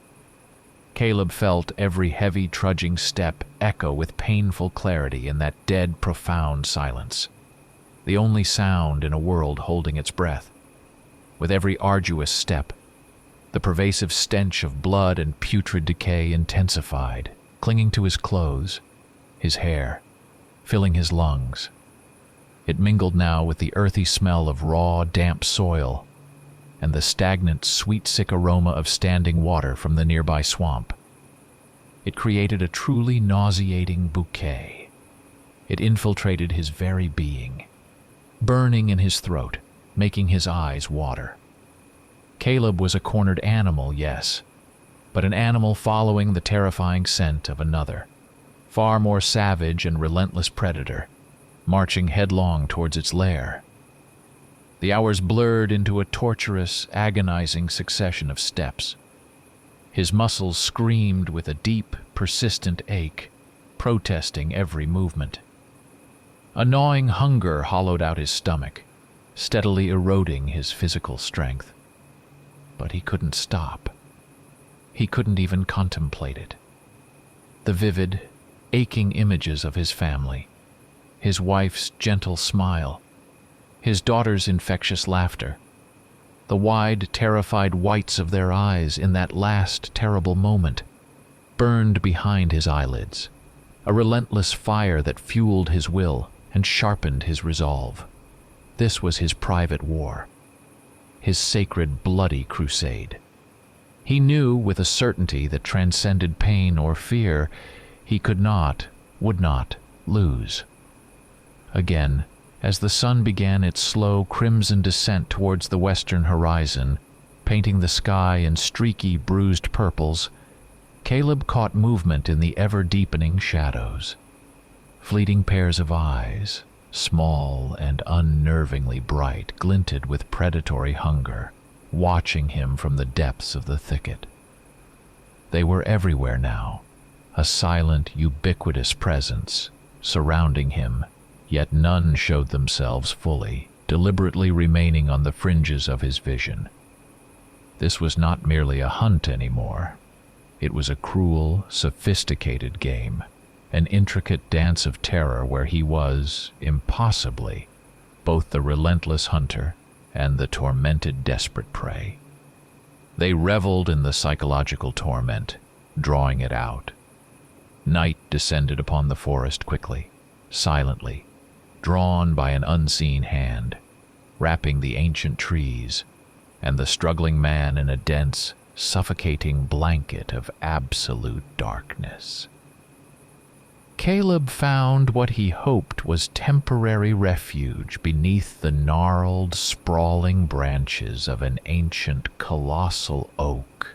Caleb felt every heavy, trudging step echo with painful clarity in that dead, profound silence, the only sound in a world holding its breath. With every arduous step, the pervasive stench of blood and putrid decay intensified, clinging to his clothes, his hair, filling his lungs. It mingled now with the earthy smell of raw, damp soil and the stagnant, sweet-sick aroma of standing water from the nearby swamp. It created a truly nauseating bouquet. It infiltrated his very being, burning in his throat, making his eyes water. Caleb was a cornered animal, yes, but an animal following the terrifying scent of another, far more savage and relentless predator, marching headlong towards its lair. The hours blurred into a torturous, agonizing succession of steps. His muscles screamed with a deep, persistent ache, protesting every movement. A gnawing hunger hollowed out his stomach, steadily eroding his physical strength. But he couldn't stop. He couldn't even contemplate it. The vivid, aching images of his family, his wife's gentle smile, his daughter's infectious laughter, the wide, terrified whites of their eyes in that last terrible moment, burned behind his eyelids, a relentless fire that fueled his will and sharpened his resolve. This was his private war, his sacred, bloody crusade. He knew with a certainty that transcended pain or fear he could not, would not, lose. Again, as the sun began its slow crimson descent towards the western horizon, painting the sky in streaky, bruised purples, Caleb caught movement in the ever-deepening shadows. Fleeting pairs of eyes, small and unnervingly bright, glinted with predatory hunger, watching him from the depths of the thicket. They were everywhere now, a silent, ubiquitous presence, surrounding him, yet none showed themselves fully, deliberately remaining on the fringes of his vision. This was not merely a hunt anymore. It was a cruel, sophisticated game, an intricate dance of terror where he was, impossibly, both the relentless hunter and the tormented, desperate prey. They reveled in the psychological torment, drawing it out. Night descended upon the forest quickly, silently, drawn by an unseen hand, wrapping the ancient trees and the struggling man in a dense, suffocating blanket of absolute darkness. Caleb found what he hoped was temporary refuge beneath the gnarled, sprawling branches of an ancient, colossal oak,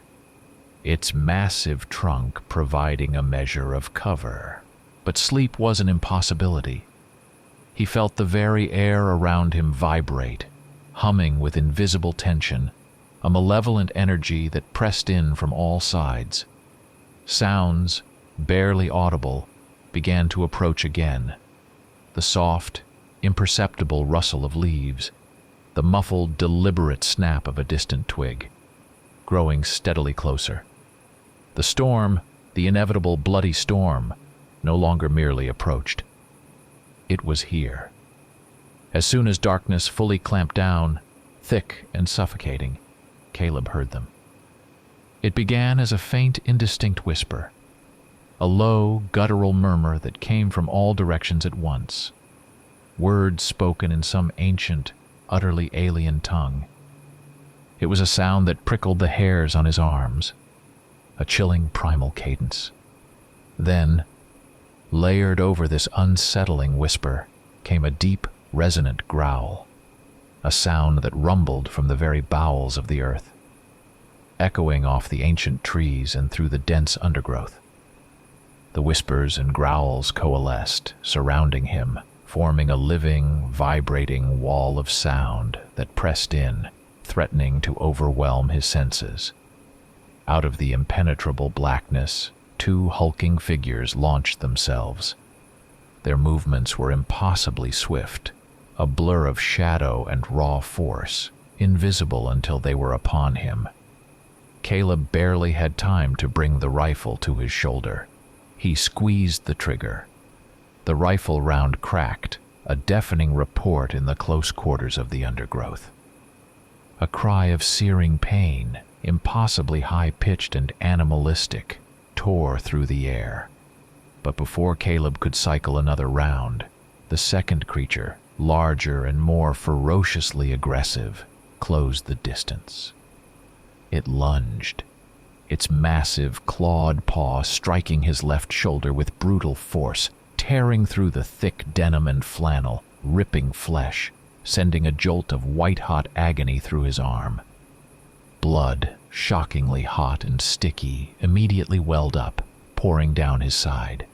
its massive trunk providing a measure of cover. But sleep was an impossibility. He felt the very air around him vibrate, humming with invisible tension, a malevolent energy that pressed in from all sides. Sounds, barely audible, began to approach again. The soft, imperceptible rustle of leaves, the muffled, deliberate snap of a distant twig, growing steadily closer. The storm, the inevitable bloody storm, no longer merely approached. It was here. As soon as darkness fully clamped down, thick and suffocating, Caleb heard them. It began as a faint, indistinct whisper, a low, guttural murmur that came from all directions at once, words spoken in some ancient, utterly alien tongue. It was a sound that prickled the hairs on his arms, a chilling primal cadence. Then, layered over this unsettling whisper, came a deep, resonant growl, a sound that rumbled from the very bowels of the earth, echoing off the ancient trees and through the dense undergrowth. The whispers and growls coalesced, surrounding him, forming a living, vibrating wall of sound that pressed in, threatening to overwhelm his senses. Out of the impenetrable blackness, two hulking figures launched themselves. Their movements were impossibly swift, a blur of shadow and raw force, invisible until they were upon him. Caleb barely had time to bring the rifle to his shoulder. He squeezed the trigger. The rifle round cracked, a deafening report in the close quarters of the undergrowth. A cry of searing pain, impossibly high-pitched and animalistic, tore through the air. But before Caleb could cycle another round, the second creature, larger and more ferociously aggressive, closed the distance. It lunged, its massive, clawed paw striking his left shoulder with brutal force, tearing through the thick denim and flannel, ripping flesh, sending a jolt of white-hot agony through his arm. Blood, shockingly hot and sticky, immediately welled up, pouring down his side.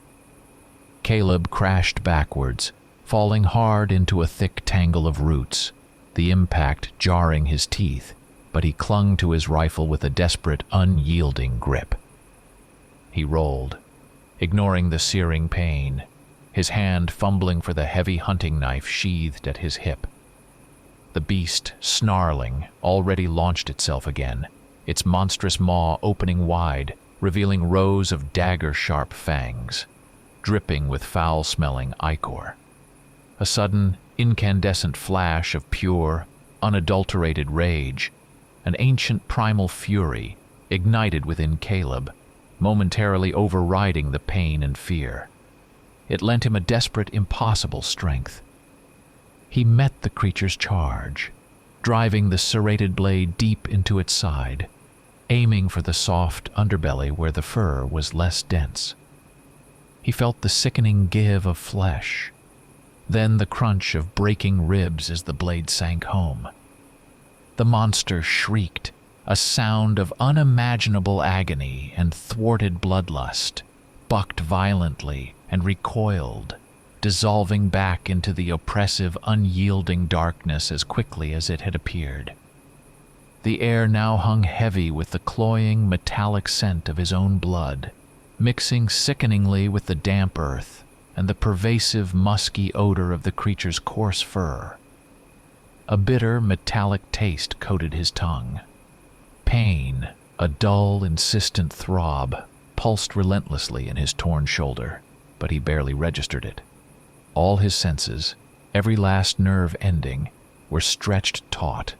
Caleb crashed backwards, falling hard into a thick tangle of roots, the impact jarring his teeth, but he clung to his rifle with a desperate, unyielding grip. He rolled, ignoring the searing pain, his hand fumbling for the heavy hunting knife sheathed at his hip. The beast, snarling, already launched itself again, its monstrous maw opening wide, revealing rows of dagger-sharp fangs, dripping with foul-smelling ichor. A sudden, incandescent flash of pure, unadulterated rage, an ancient primal fury, ignited within Caleb, momentarily overriding the pain and fear. It lent him a desperate, impossible strength. He met the creature's charge, driving the serrated blade deep into its side, aiming for the soft underbelly where the fur was less dense. He felt the sickening give of flesh, then the crunch of breaking ribs as the blade sank home. The monster shrieked, a sound of unimaginable agony and thwarted bloodlust, bucked violently and recoiled, dissolving back into the oppressive, unyielding darkness as quickly as it had appeared. The air now hung heavy with the cloying, metallic scent of his own blood, mixing sickeningly with the damp earth and the pervasive, musky odor of the creature's coarse fur. A bitter, metallic taste coated his tongue. Pain, a dull, insistent throb, pulsed relentlessly in his torn shoulder, but he barely registered it. All his senses, every last nerve ending, were stretched taut,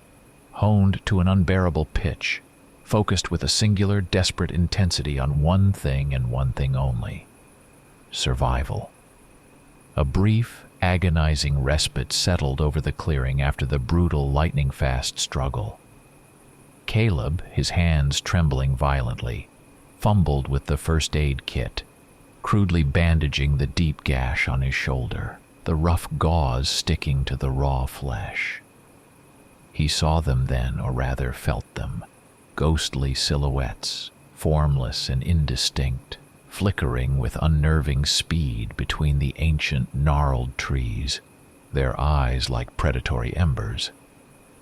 honed to an unbearable pitch, focused with a singular, desperate intensity on one thing and one thing only: survival. A brief, agonizing respite settled over the clearing after the brutal, lightning-fast struggle. Caleb, his hands trembling violently, fumbled with the first aid kit, crudely bandaging the deep gash on his shoulder, the rough gauze sticking to the raw flesh. He saw them then, or rather felt them, ghostly silhouettes, formless and indistinct, flickering with unnerving speed between the ancient, gnarled trees, their eyes like predatory embers.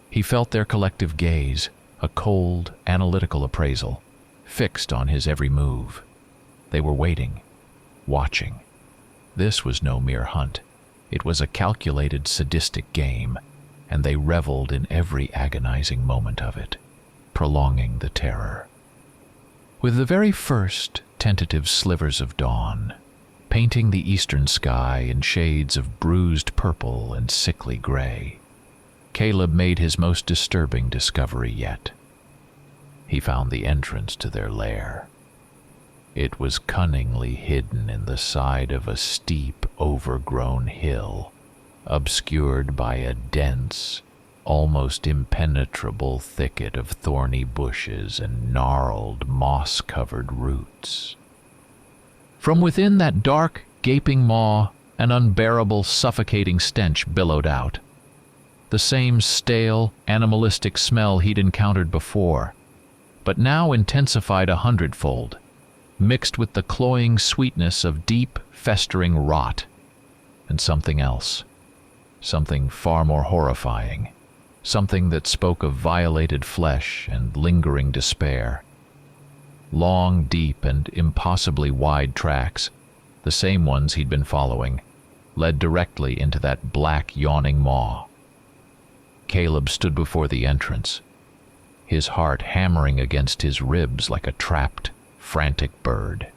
He felt their collective gaze, a cold, analytical appraisal, fixed on his every move. They were waiting, watching. This was no mere hunt. It was a calculated, sadistic game, and they reveled in every agonizing moment of it, prolonging the terror. With the very first tentative slivers of dawn, painting the eastern sky in shades of bruised purple and sickly gray. Caleb made his most disturbing discovery yet. He found the entrance to their lair. It was cunningly hidden in the side of a steep, overgrown hill, obscured by a dense, almost impenetrable thicket of thorny bushes and gnarled, moss-covered roots. From within that dark, gaping maw, an unbearable, suffocating stench billowed out. The same stale, animalistic smell he'd encountered before, but now intensified 100-fold, mixed with the cloying sweetness of deep, festering rot, and something else, something far more horrifying, something that spoke of violated flesh and lingering despair. Long, deep, and impossibly wide tracks, the same ones he'd been following, led directly into that black, yawning maw. Caleb stood before the entrance, his heart hammering against his ribs like a trapped, frantic bird.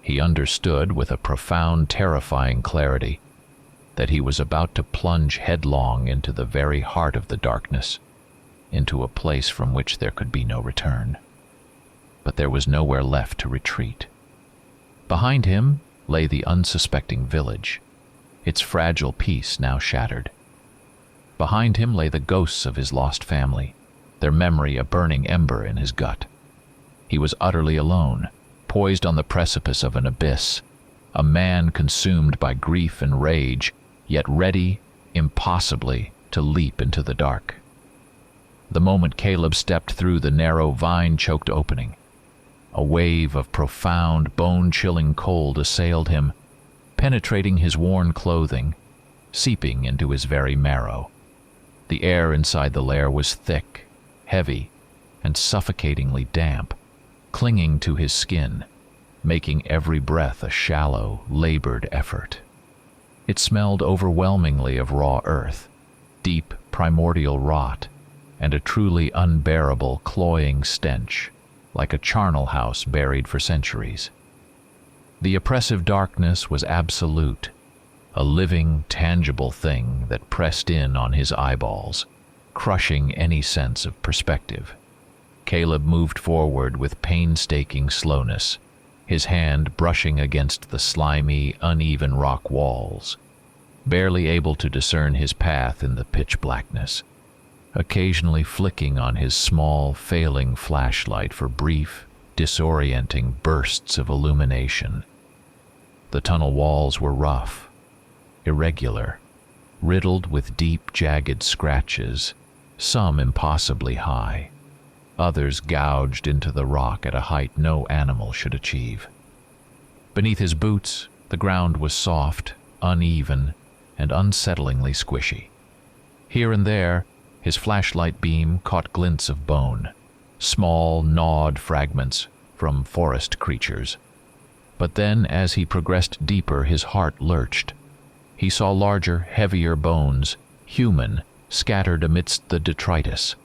He understood with a profound, terrifying clarity that he was about to plunge headlong into the very heart of the darkness, into a place from which there could be no return. But there was nowhere left to retreat. Behind him lay the unsuspecting village, its fragile peace now shattered. Behind him lay the ghosts of his lost family, their memory a burning ember in his gut. He was utterly alone, poised on the precipice of an abyss, a man consumed by grief and rage, yet ready, impossibly, to leap into the dark. The moment Caleb stepped through the narrow, vine-choked opening, a wave of profound, bone-chilling cold assailed him, penetrating his worn clothing, seeping into his very marrow. The air inside the lair was thick, heavy, and suffocatingly damp, clinging to his skin, making every breath a shallow, labored effort. It smelled overwhelmingly of raw earth, deep, primordial rot, and a truly unbearable, cloying stench, like a charnel house buried for centuries. The oppressive darkness was absolute, a living, tangible thing that pressed in on his eyeballs, crushing any sense of perspective. Caleb moved forward with painstaking slowness, his hand brushing against the slimy, uneven rock walls, barely able to discern his path in the pitch blackness, occasionally flicking on his small, failing flashlight for brief, disorienting bursts of illumination. The tunnel walls were rough, irregular, riddled with deep, jagged scratches, some impossibly high, others gouged into the rock at a height no animal should achieve. Beneath his boots, the ground was soft, uneven, and unsettlingly squishy. Here and there, his flashlight beam caught glints of bone, small, gnawed fragments from forest creatures. But then, as he progressed deeper, his heart lurched. He saw larger, heavier bones, human, scattered amidst the detritus,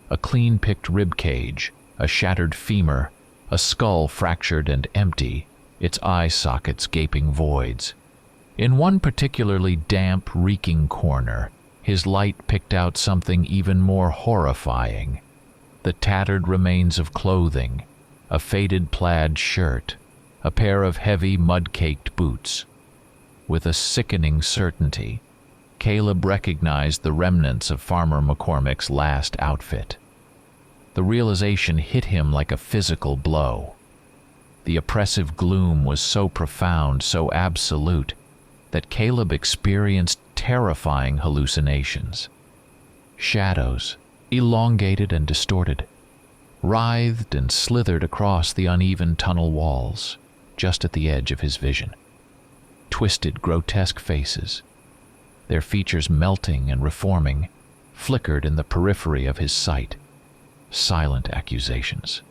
a clean-picked rib cage, a shattered femur, a skull fractured and empty, its eye sockets gaping voids. In one particularly damp, reeking corner, his light picked out something even more horrifying: the tattered remains of clothing, a faded plaid shirt, a pair of heavy, mud-caked boots. With a sickening certainty, Caleb recognized the remnants of Farmer McCormick's last outfit. The realization hit him like a physical blow. The oppressive gloom was so profound, so absolute, that Caleb experienced terrifying hallucinations. Shadows, elongated and distorted, writhed and slithered across the uneven tunnel walls, just at the edge of his vision. Twisted, grotesque faces, their features melting and reforming, flickered in the periphery of his sight. Silent accusations.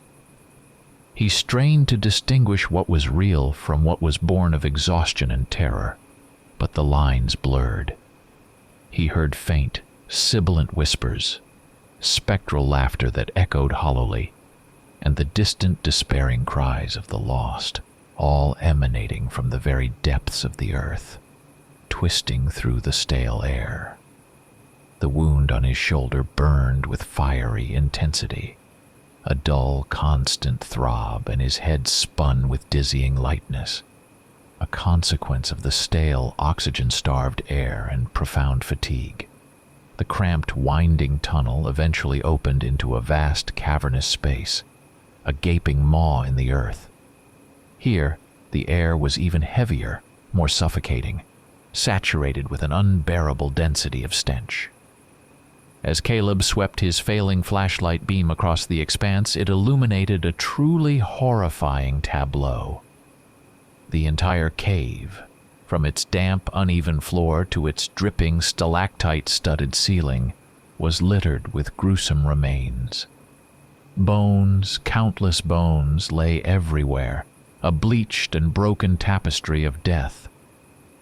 He strained to distinguish what was real from what was born of exhaustion and terror, but the lines blurred. He heard faint, sibilant whispers, spectral laughter that echoed hollowly, and the distant, despairing cries of the lost. all emanating from the very depths of the earth, twisting through the stale air. The wound on his shoulder burned with fiery intensity, a dull, constant throb, and his head spun with dizzying lightness, a consequence of the stale, oxygen-starved air and profound fatigue. The cramped, winding tunnel eventually opened into a vast, cavernous space, a gaping maw in the earth. Here, the air was even heavier, more suffocating, saturated with an unbearable density of stench. As Caleb swept his failing flashlight beam across the expanse, it illuminated a truly horrifying tableau. The entire cave, from its damp, uneven floor to its dripping, stalactite-studded ceiling, was littered with gruesome remains. Bones, countless bones, lay everywhere, a bleached and broken tapestry of death.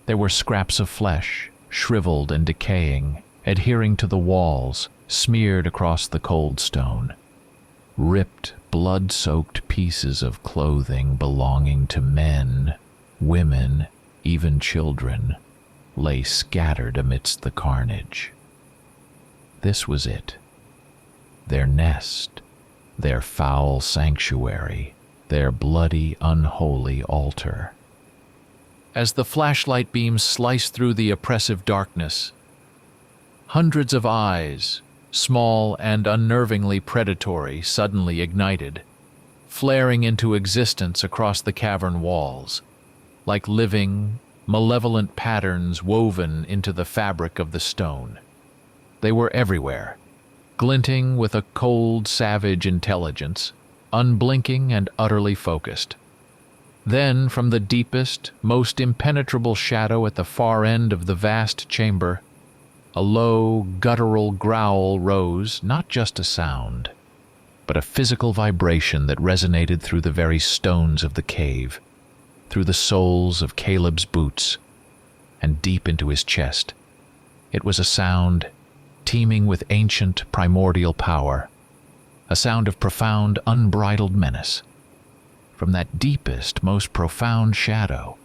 There were scraps of flesh, shriveled and decaying, adhering to the walls, smeared across the cold stone. Ripped, blood-soaked pieces of clothing belonging to men, women, even children, lay scattered amidst the carnage. This was it. Their nest, their foul sanctuary, their bloody, unholy altar. As the flashlight beams sliced through the oppressive darkness, hundreds of eyes, small and unnervingly predatory, suddenly ignited, flaring into existence across the cavern walls, like living, malevolent patterns woven into the fabric of the stone. They were everywhere, glinting with a cold, savage intelligence, unblinking and utterly focused. Then, from the deepest, most impenetrable shadow at the far end of the vast chamber, a low, guttural growl rose, not just a sound, but a physical vibration that resonated through the very stones of the cave, through the soles of Caleb's boots, and deep into his chest. It was a sound teeming with ancient, primordial power, a sound of profound, unbridled menace. From that deepest, most profound shadow,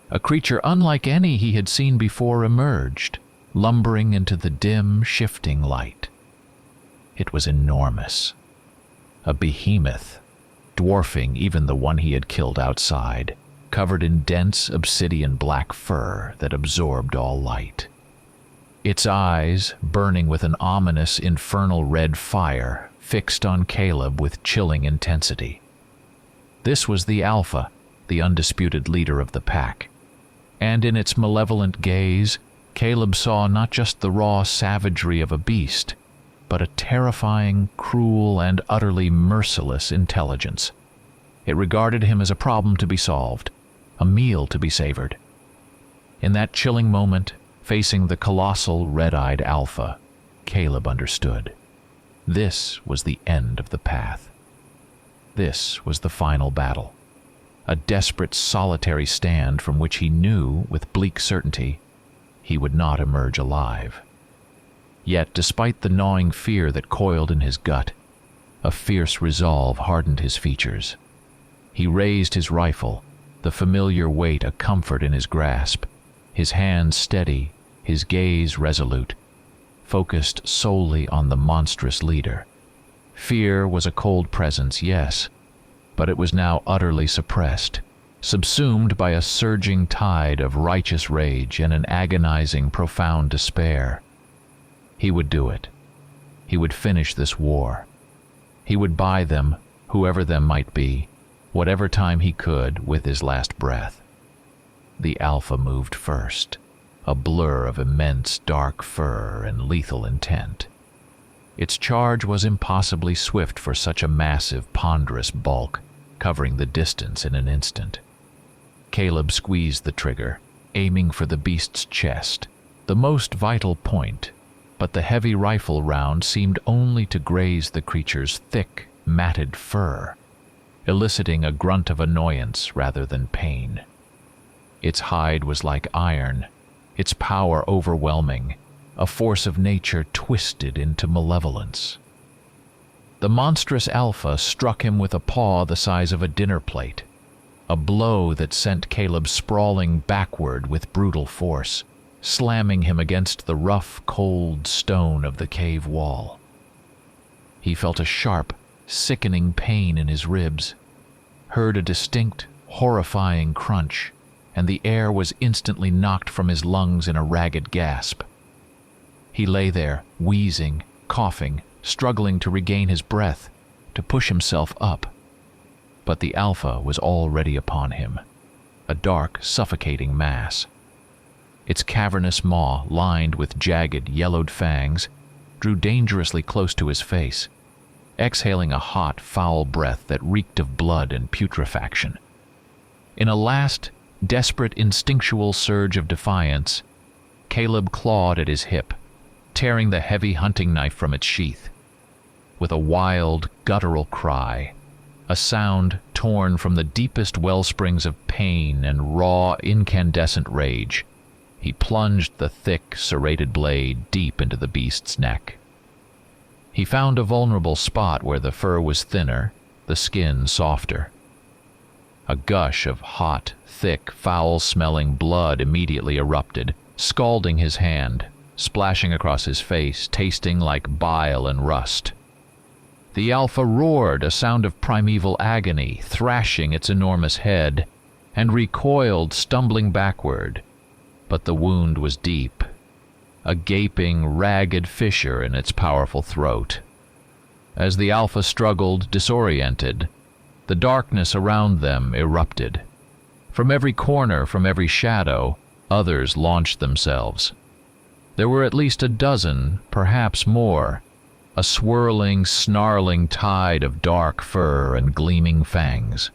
a creature unlike any he had seen before emerged, lumbering into the dim, shifting light. It was enormous, a behemoth, dwarfing even the one he had killed outside, covered in dense obsidian black fur that absorbed all light. Its eyes, burning with an ominous infernal red fire, fixed on Caleb with chilling intensity. This was the Alpha, the undisputed leader of the pack, and in its malevolent gaze, Caleb saw not just the raw savagery of a beast, but a terrifying, cruel, and utterly merciless intelligence. It regarded him as a problem to be solved, a meal to be savored. In that chilling moment, facing the colossal, red-eyed Alpha, Caleb understood. This was the end of the path. This was the final battle, a desperate, solitary stand from which he knew, with bleak certainty, he would not emerge alive. Yet, despite the gnawing fear that coiled in his gut, a fierce resolve hardened his features. He raised his rifle, the familiar weight a comfort in his grasp, his hands steady, his gaze resolute, focused solely on the monstrous leader. Fear was a cold presence, yes, but it was now utterly suppressed, subsumed by a surging tide of righteous rage and an agonizing, profound despair. He would do it. He would finish this war. He would buy them, whoever them might be, whatever time he could, with his last breath. The Alpha moved first, a blur of immense dark fur and lethal intent. Its charge was impossibly swift for such a massive, ponderous bulk, covering the distance in an instant. Caleb squeezed the trigger, aiming for the beast's chest, the most vital point, but the heavy rifle round seemed only to graze the creature's thick, matted fur, eliciting a grunt of annoyance rather than pain. Its hide was like iron, its power overwhelming, a force of nature twisted into malevolence. The monstrous Alpha struck him with a paw the size of a dinner plate. a blow that sent Caleb sprawling backward with brutal force, slamming him against the rough, cold stone of the cave wall. He felt a sharp, sickening pain in his ribs, heard a distinct, horrifying crunch, and the air was instantly knocked from his lungs in a ragged gasp. He lay there, wheezing, coughing, struggling to regain his breath, to push himself up. But the Alpha was already upon him, a dark, suffocating mass. Its cavernous maw, lined with jagged, yellowed fangs, drew dangerously close to his face, exhaling a hot, foul breath that reeked of blood and putrefaction. In a last, desperate, instinctual surge of defiance, Caleb clawed at his hip, tearing the heavy hunting knife from its sheath. With a wild, guttural cry, a sound torn from the deepest wellsprings of pain and raw, incandescent rage, he plunged the thick, serrated blade deep into the beast's neck. He found a vulnerable spot where the fur was thinner, the skin softer. A gush of hot, thick, foul-smelling blood immediately erupted, scalding his hand, splashing across his face, tasting like bile and rust. The Alpha roared, a sound of primeval agony, thrashing its enormous head, and recoiled, stumbling backward. But the wound was deep, a gaping, ragged fissure in its powerful throat. As the Alpha struggled, disoriented, the darkness around them erupted. From every corner, from every shadow, others launched themselves. There were at least a dozen, perhaps more, a swirling, snarling tide of dark fur and gleaming fangs.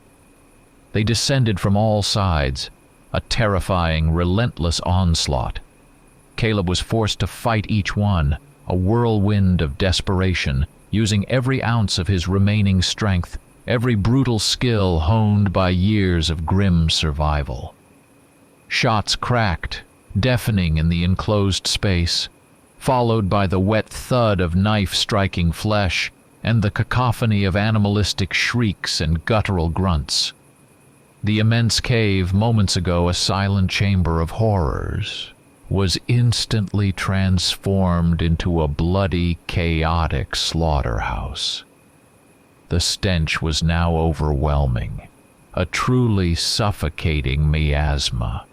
They descended from all sides, a terrifying, relentless onslaught. Caleb was forced to fight each one, a whirlwind of desperation, using every ounce of his remaining strength, every brutal skill honed by years of grim survival. Shots cracked, deafening in the enclosed space, followed by the wet thud of knife striking flesh and the cacophony of animalistic shrieks and guttural grunts. The immense cave, moments ago a silent chamber of horrors, was instantly transformed into a bloody, chaotic slaughterhouse. The stench was now overwhelming, a truly suffocating miasma.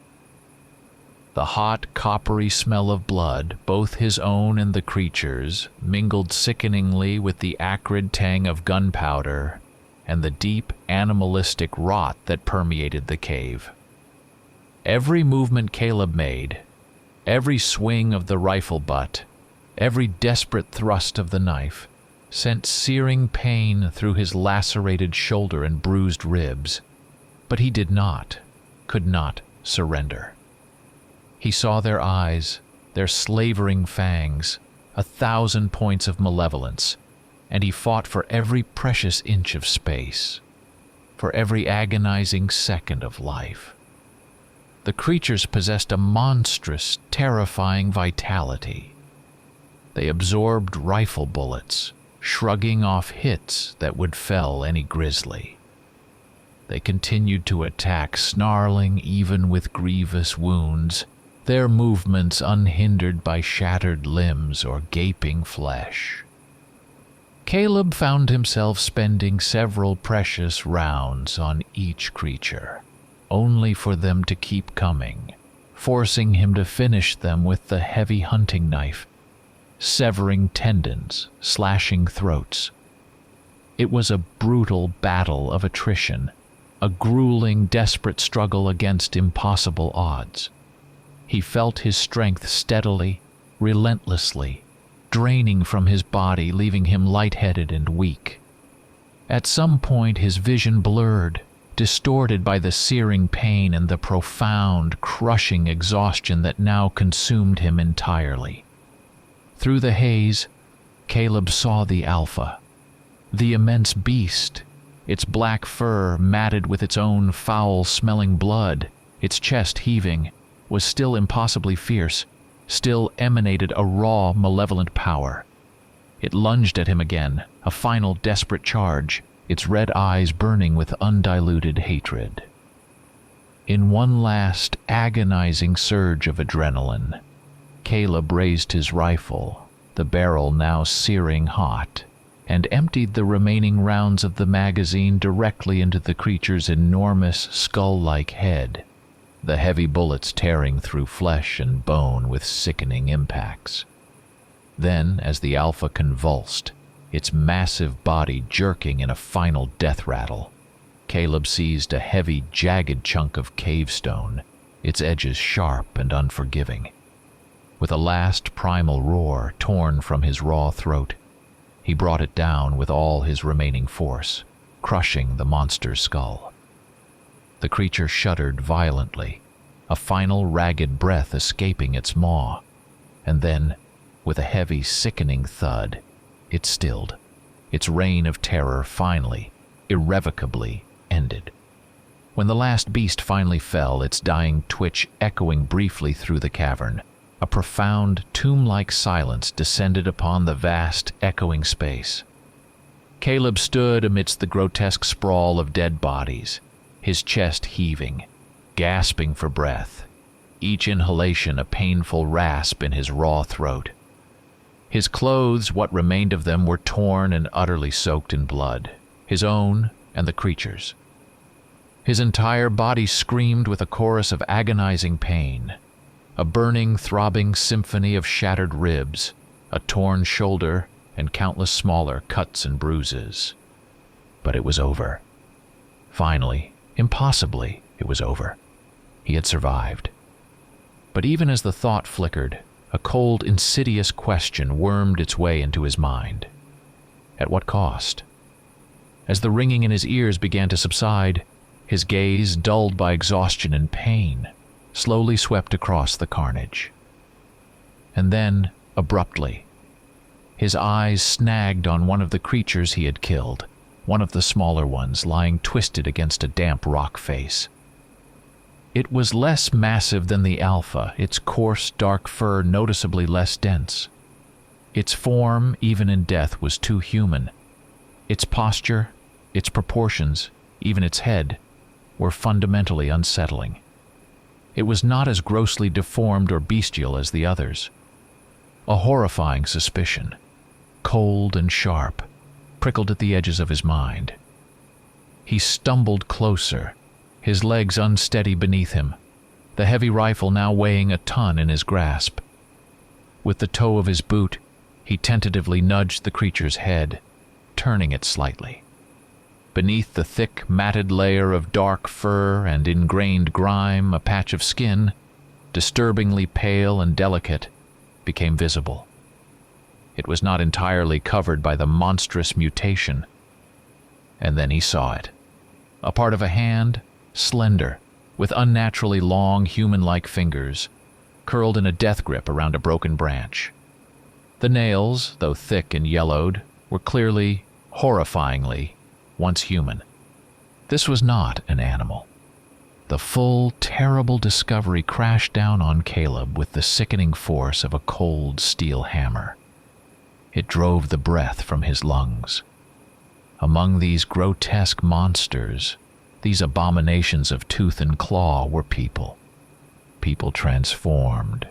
The hot, coppery smell of blood, both his own and the creature's, mingled sickeningly with the acrid tang of gunpowder and the deep, animalistic rot that permeated the cave. Every movement Caleb made, every swing of the rifle butt, every desperate thrust of the knife, sent searing pain through his lacerated shoulder and bruised ribs. But he could not surrender. He saw their eyes, their slavering fangs, 1,000 points of malevolence, and he fought for every precious inch of space, for every agonizing second of life. The creatures possessed a monstrous, terrifying vitality. They absorbed rifle bullets, shrugging off hits that would fell any grizzly. They continued to attack, snarling even with grievous wounds, their movements unhindered by shattered limbs or gaping flesh. Caleb found himself spending several precious rounds on each creature, only for them to keep coming, forcing him to finish them with the heavy hunting knife, severing tendons, slashing throats. It was a brutal battle of attrition, a grueling, desperate struggle against impossible odds. He felt his strength steadily, relentlessly, draining from his body, leaving him lightheaded and weak. At some point his vision blurred, distorted by the searing pain and the profound, crushing exhaustion that now consumed him entirely. Through the haze, Caleb saw the Alpha, the immense beast, its black fur matted with its own foul-smelling blood, its chest heaving, was still impossibly fierce, still emanated a raw, malevolent power. It lunged at him again, a final desperate charge, its red eyes burning with undiluted hatred. In one last agonizing surge of adrenaline, Caleb raised his rifle, the barrel now searing hot, and emptied the remaining rounds of the magazine directly into the creature's enormous skull-like head, the heavy bullets tearing through flesh and bone with sickening impacts. Then, as the Alpha convulsed, its massive body jerking in a final death rattle, Caleb seized a heavy, jagged chunk of cave stone, its edges sharp and unforgiving. With a last primal roar torn from his raw throat, he brought it down with all his remaining force, crushing the monster's skull. The creature shuddered violently, a final ragged breath escaping its maw, and then, with a heavy, sickening thud, it stilled, its reign of terror finally, irrevocably ended. When the last beast finally fell, its dying twitch echoing briefly through the cavern, a profound, tomb-like silence descended upon the vast, echoing space. Caleb stood amidst the grotesque sprawl of dead bodies, his chest heaving, gasping for breath, each inhalation a painful rasp in his raw throat. His clothes, what remained of them, were torn and utterly soaked in blood, his own and the creature's. His entire body screamed with a chorus of agonizing pain, a burning, throbbing symphony of shattered ribs, a torn shoulder, and countless smaller cuts and bruises. But it was over. Finally, impossibly, it was over. He had survived. But even as the thought flickered, a cold, insidious question wormed its way into his mind. At what cost? As the ringing in his ears began to subside, his gaze, dulled by exhaustion and pain, slowly swept across the carnage. And then, abruptly, his eyes snagged on one of the creatures he had killed, one of the smaller ones lying twisted against a damp rock face. It was less massive than the Alpha, its coarse, dark fur noticeably less dense. Its form, even in death, was too human. Its posture, its proportions, even its head, were fundamentally unsettling. It was not as grossly deformed or bestial as the others. A horrifying suspicion, cold and sharp, prickled at the edges of his mind. He stumbled closer, his legs unsteady beneath him, the heavy rifle now weighing a ton in his grasp. With the toe of his boot, he tentatively nudged the creature's head, turning it slightly. Beneath the thick, matted layer of dark fur and ingrained grime, a patch of skin, disturbingly pale and delicate, became visible. It was not entirely covered by the monstrous mutation. And then he saw it. A part of a hand, slender, with unnaturally long, human-like fingers, curled in a death grip around a broken branch. The nails, though thick and yellowed, were clearly, horrifyingly, once human. This was not an animal. The full, terrible discovery crashed down on Caleb with the sickening force of a cold steel hammer. It drove the breath from his lungs. Among these grotesque monsters, these abominations of tooth and claw, were people. People transformed,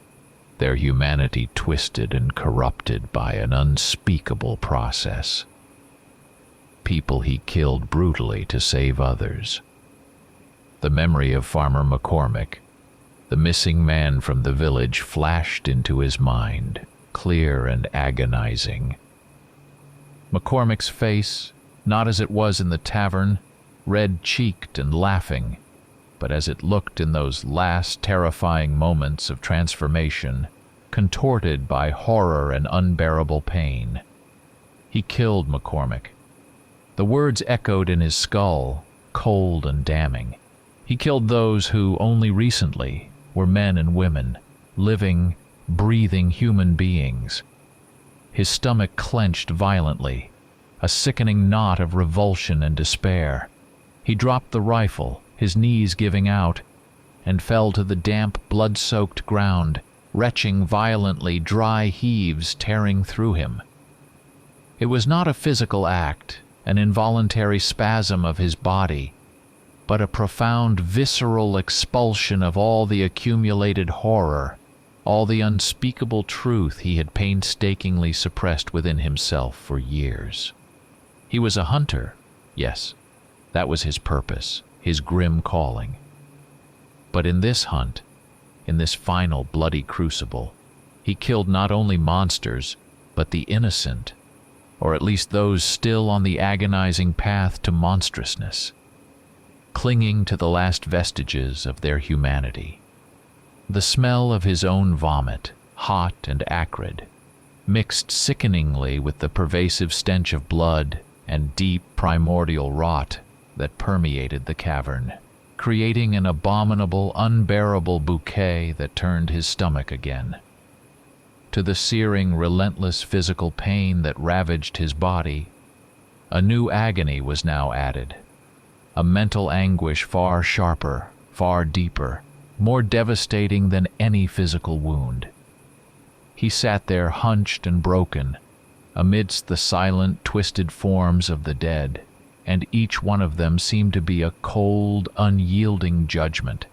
their humanity twisted and corrupted by an unspeakable process. People he killed brutally to save others. The memory of Farmer McCormick, the missing man from the village, flashed into his mind, clear and agonizing. McCormick's face, not as it was in the tavern, red-cheeked and laughing, but as it looked in those last terrifying moments of transformation, contorted by horror and unbearable pain. He killed McCormick. The words echoed in his skull, cold and damning. He killed those who, only recently, were men and women, living, breathing human beings. His stomach clenched violently, a sickening knot of revulsion and despair. He dropped the rifle, his knees giving out, and fell to the damp, blood-soaked ground, retching violently, dry heaves tearing through him. It was not a physical act, an involuntary spasm of his body. but a profound visceral expulsion of all the accumulated horror, all the unspeakable truth he had painstakingly suppressed within himself for years. He was a hunter, yes, that was his purpose, his grim calling. But in this hunt, in this final bloody crucible, he killed not only monsters, but the innocent, or at least those still on the agonizing path to monstrousness, clinging to the last vestiges of their humanity. The smell of his own vomit, hot and acrid, mixed sickeningly with the pervasive stench of blood and deep primordial rot that permeated the cavern, creating an abominable, unbearable bouquet that turned his stomach again. To the searing, relentless physical pain that ravaged his body, a new agony was now added, a mental anguish far sharper, far deeper, more devastating than any physical wound. He sat there hunched and broken, amidst the silent, twisted forms of the dead, and each one of them seemed to be a cold, unyielding judgment,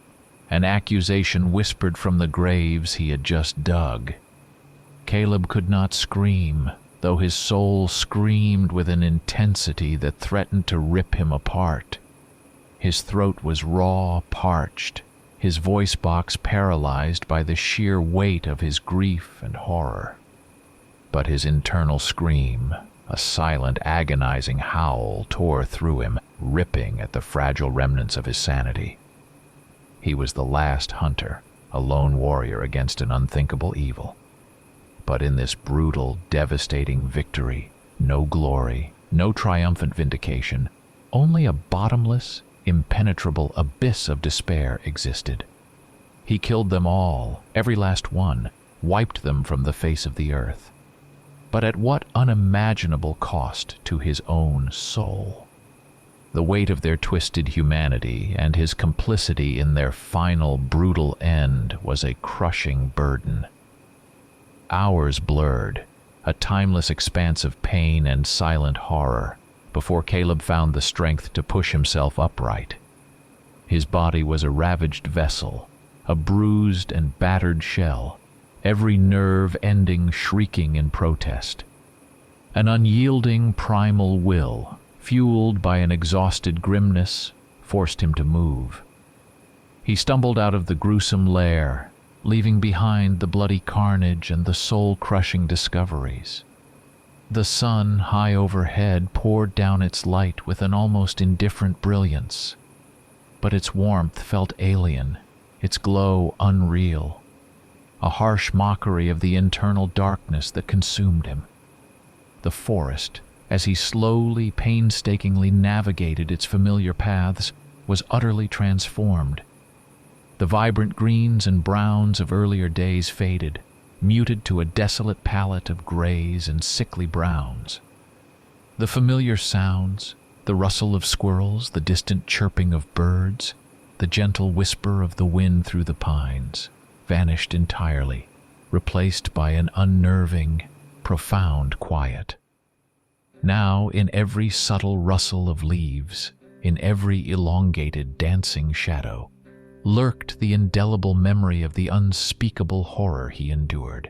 an accusation whispered from the graves he had just dug. Caleb could not scream, though his soul screamed with an intensity that threatened to rip him apart. His throat was raw, parched, his voice box paralyzed by the sheer weight of his grief and horror. But his internal scream, a silent, agonizing howl, tore through him, ripping at the fragile remnants of his sanity. He was the last hunter, a lone warrior against an unthinkable evil. But in this brutal, devastating victory, no glory, no triumphant vindication, only a bottomless, impenetrable abyss of despair existed. He killed them all, every last one, wiped them from the face of the earth. But at what unimaginable cost to his own soul? The weight of their twisted humanity and his complicity in their final, brutal end was a crushing burden. Hours blurred, a timeless expanse of pain and silent horror, before Caleb found the strength to push himself upright. His body was a ravaged vessel, a bruised and battered shell, every nerve ending shrieking in protest. An unyielding primal will, fueled by an exhausted grimness, forced him to move. He stumbled out of the gruesome lair, leaving behind the bloody carnage and the soul-crushing discoveries. The sun, high overhead, poured down its light with an almost indifferent brilliance, but its warmth felt alien, its glow unreal, a harsh mockery of the internal darkness that consumed him. The forest, as he slowly, painstakingly navigated its familiar paths, was utterly transformed. The vibrant greens and browns of earlier days faded, muted to a desolate palette of grays and sickly browns. The familiar sounds, the rustle of squirrels, the distant chirping of birds, the gentle whisper of the wind through the pines, vanished entirely, replaced by an unnerving, profound quiet. Now, in every subtle rustle of leaves, in every elongated, dancing shadow, lurked the indelible memory of the unspeakable horror he endured.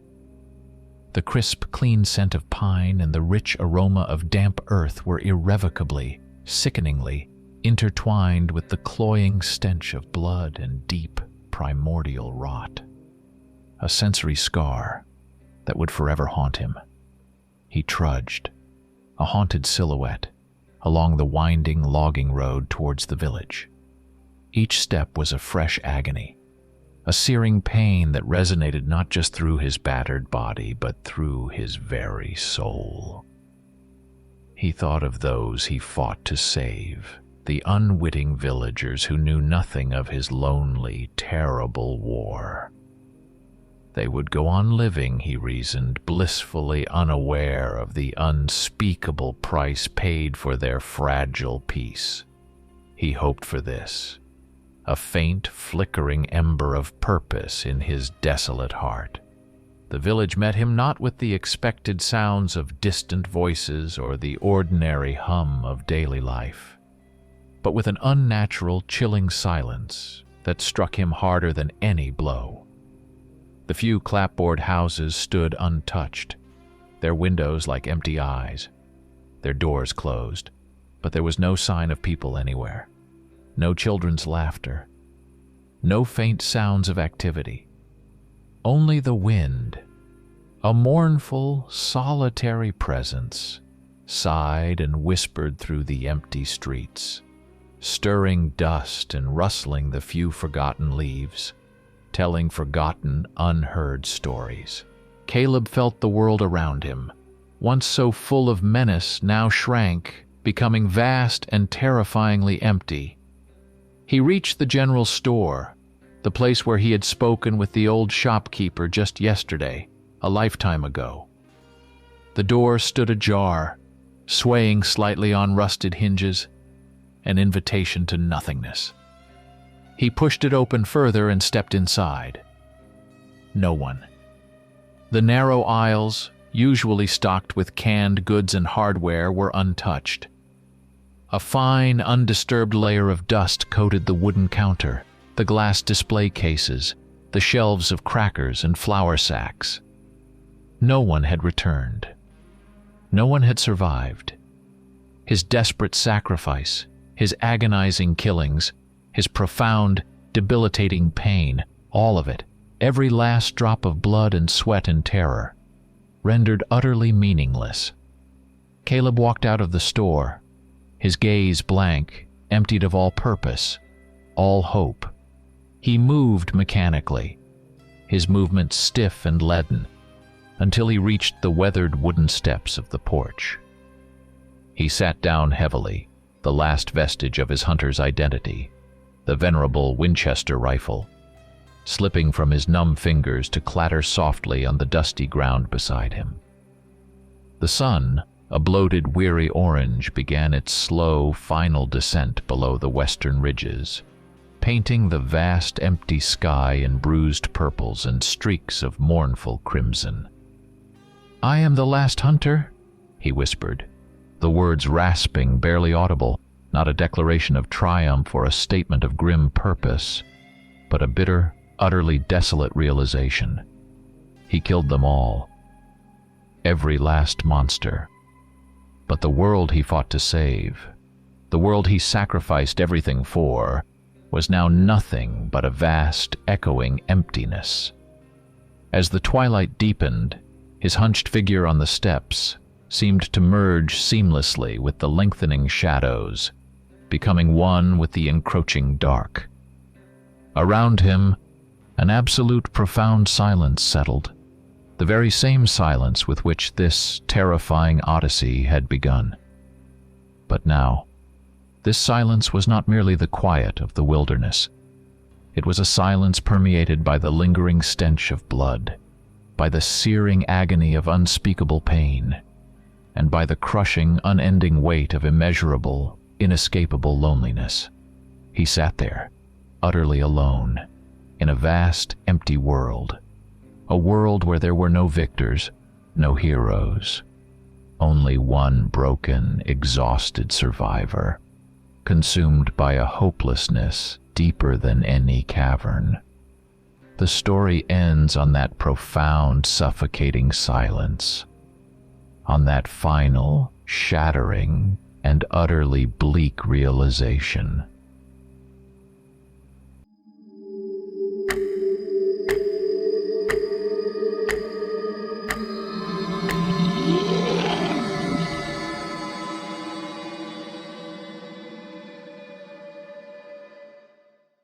The crisp, clean scent of pine and the rich aroma of damp earth were irrevocably, sickeningly, intertwined with the cloying stench of blood and deep, primordial rot. A sensory scar that would forever haunt him. He trudged, a haunted silhouette, along the winding logging road towards the village. Each step was a fresh agony, a searing pain that resonated not just through his battered body, but through his very soul. He thought of those he fought to save, the unwitting villagers who knew nothing of his lonely, terrible war. They would go on living, he reasoned, blissfully unaware of the unspeakable price paid for their fragile peace. He hoped for this, a faint, flickering ember of purpose in his desolate heart. The village met him not with the expected sounds of distant voices or the ordinary hum of daily life. but with an unnatural, chilling silence that struck him harder than any blow. The few clapboard houses stood untouched, their windows like empty eyes, their doors closed, but there was no sign of people anywhere, no children's laughter, no faint sounds of activity, only the wind, a mournful, solitary presence, sighed and whispered through the empty streets, stirring dust and rustling the few forgotten leaves, telling forgotten, unheard stories. Caleb felt the world around him, once so full of menace, now shrank, becoming vast and terrifyingly empty. He reached the general store, the place where he had spoken with the old shopkeeper just yesterday, a lifetime ago. The door stood ajar, swaying slightly on rusted hinges, an invitation to nothingness. He pushed it open further and stepped inside. No one. The narrow aisles, usually stocked with canned goods and hardware, were untouched. A fine, undisturbed layer of dust coated the wooden counter, the glass display cases, the shelves of crackers and flour sacks. No one had returned. No one had survived. His desperate sacrifice, his agonizing killings, his profound, debilitating pain, all of it, every last drop of blood and sweat and terror, rendered utterly meaningless. Caleb walked out of the store, his gaze blank, emptied of all purpose, all hope. He moved mechanically, his movements stiff and leaden, until he reached the weathered wooden steps of the porch. He sat down heavily, the last vestige of his hunter's identity, the venerable Winchester rifle, slipping from his numb fingers to clatter softly on the dusty ground beside him. The sun, a bloated, weary orange, began its slow, final descent below the western ridges, painting the vast, empty sky in bruised purples and streaks of mournful crimson. "I am the last hunter," he whispered, the words rasping, barely audible, not a declaration of triumph or a statement of grim purpose, but a bitter, utterly desolate realization. He killed them all. Every last monster. But the world he fought to save, the world he sacrificed everything for, was now nothing but a vast, echoing emptiness. As the twilight deepened, his hunched figure on the steps seemed to merge seamlessly with the lengthening shadows, becoming one with the encroaching dark. Around him, an absolute profound silence settled, the very same silence with which this terrifying odyssey had begun. But now, this silence was not merely the quiet of the wilderness. It was a silence permeated by the lingering stench of blood, by the searing agony of unspeakable pain, and by the crushing, unending weight of immeasurable, inescapable loneliness. He sat there, utterly alone, in a vast, empty world, a world where there were no victors, no heroes, only one broken, exhausted survivor, consumed by a hopelessness deeper than any cavern. The story ends on that profound, suffocating silence, on that final, shattering, and utterly bleak realization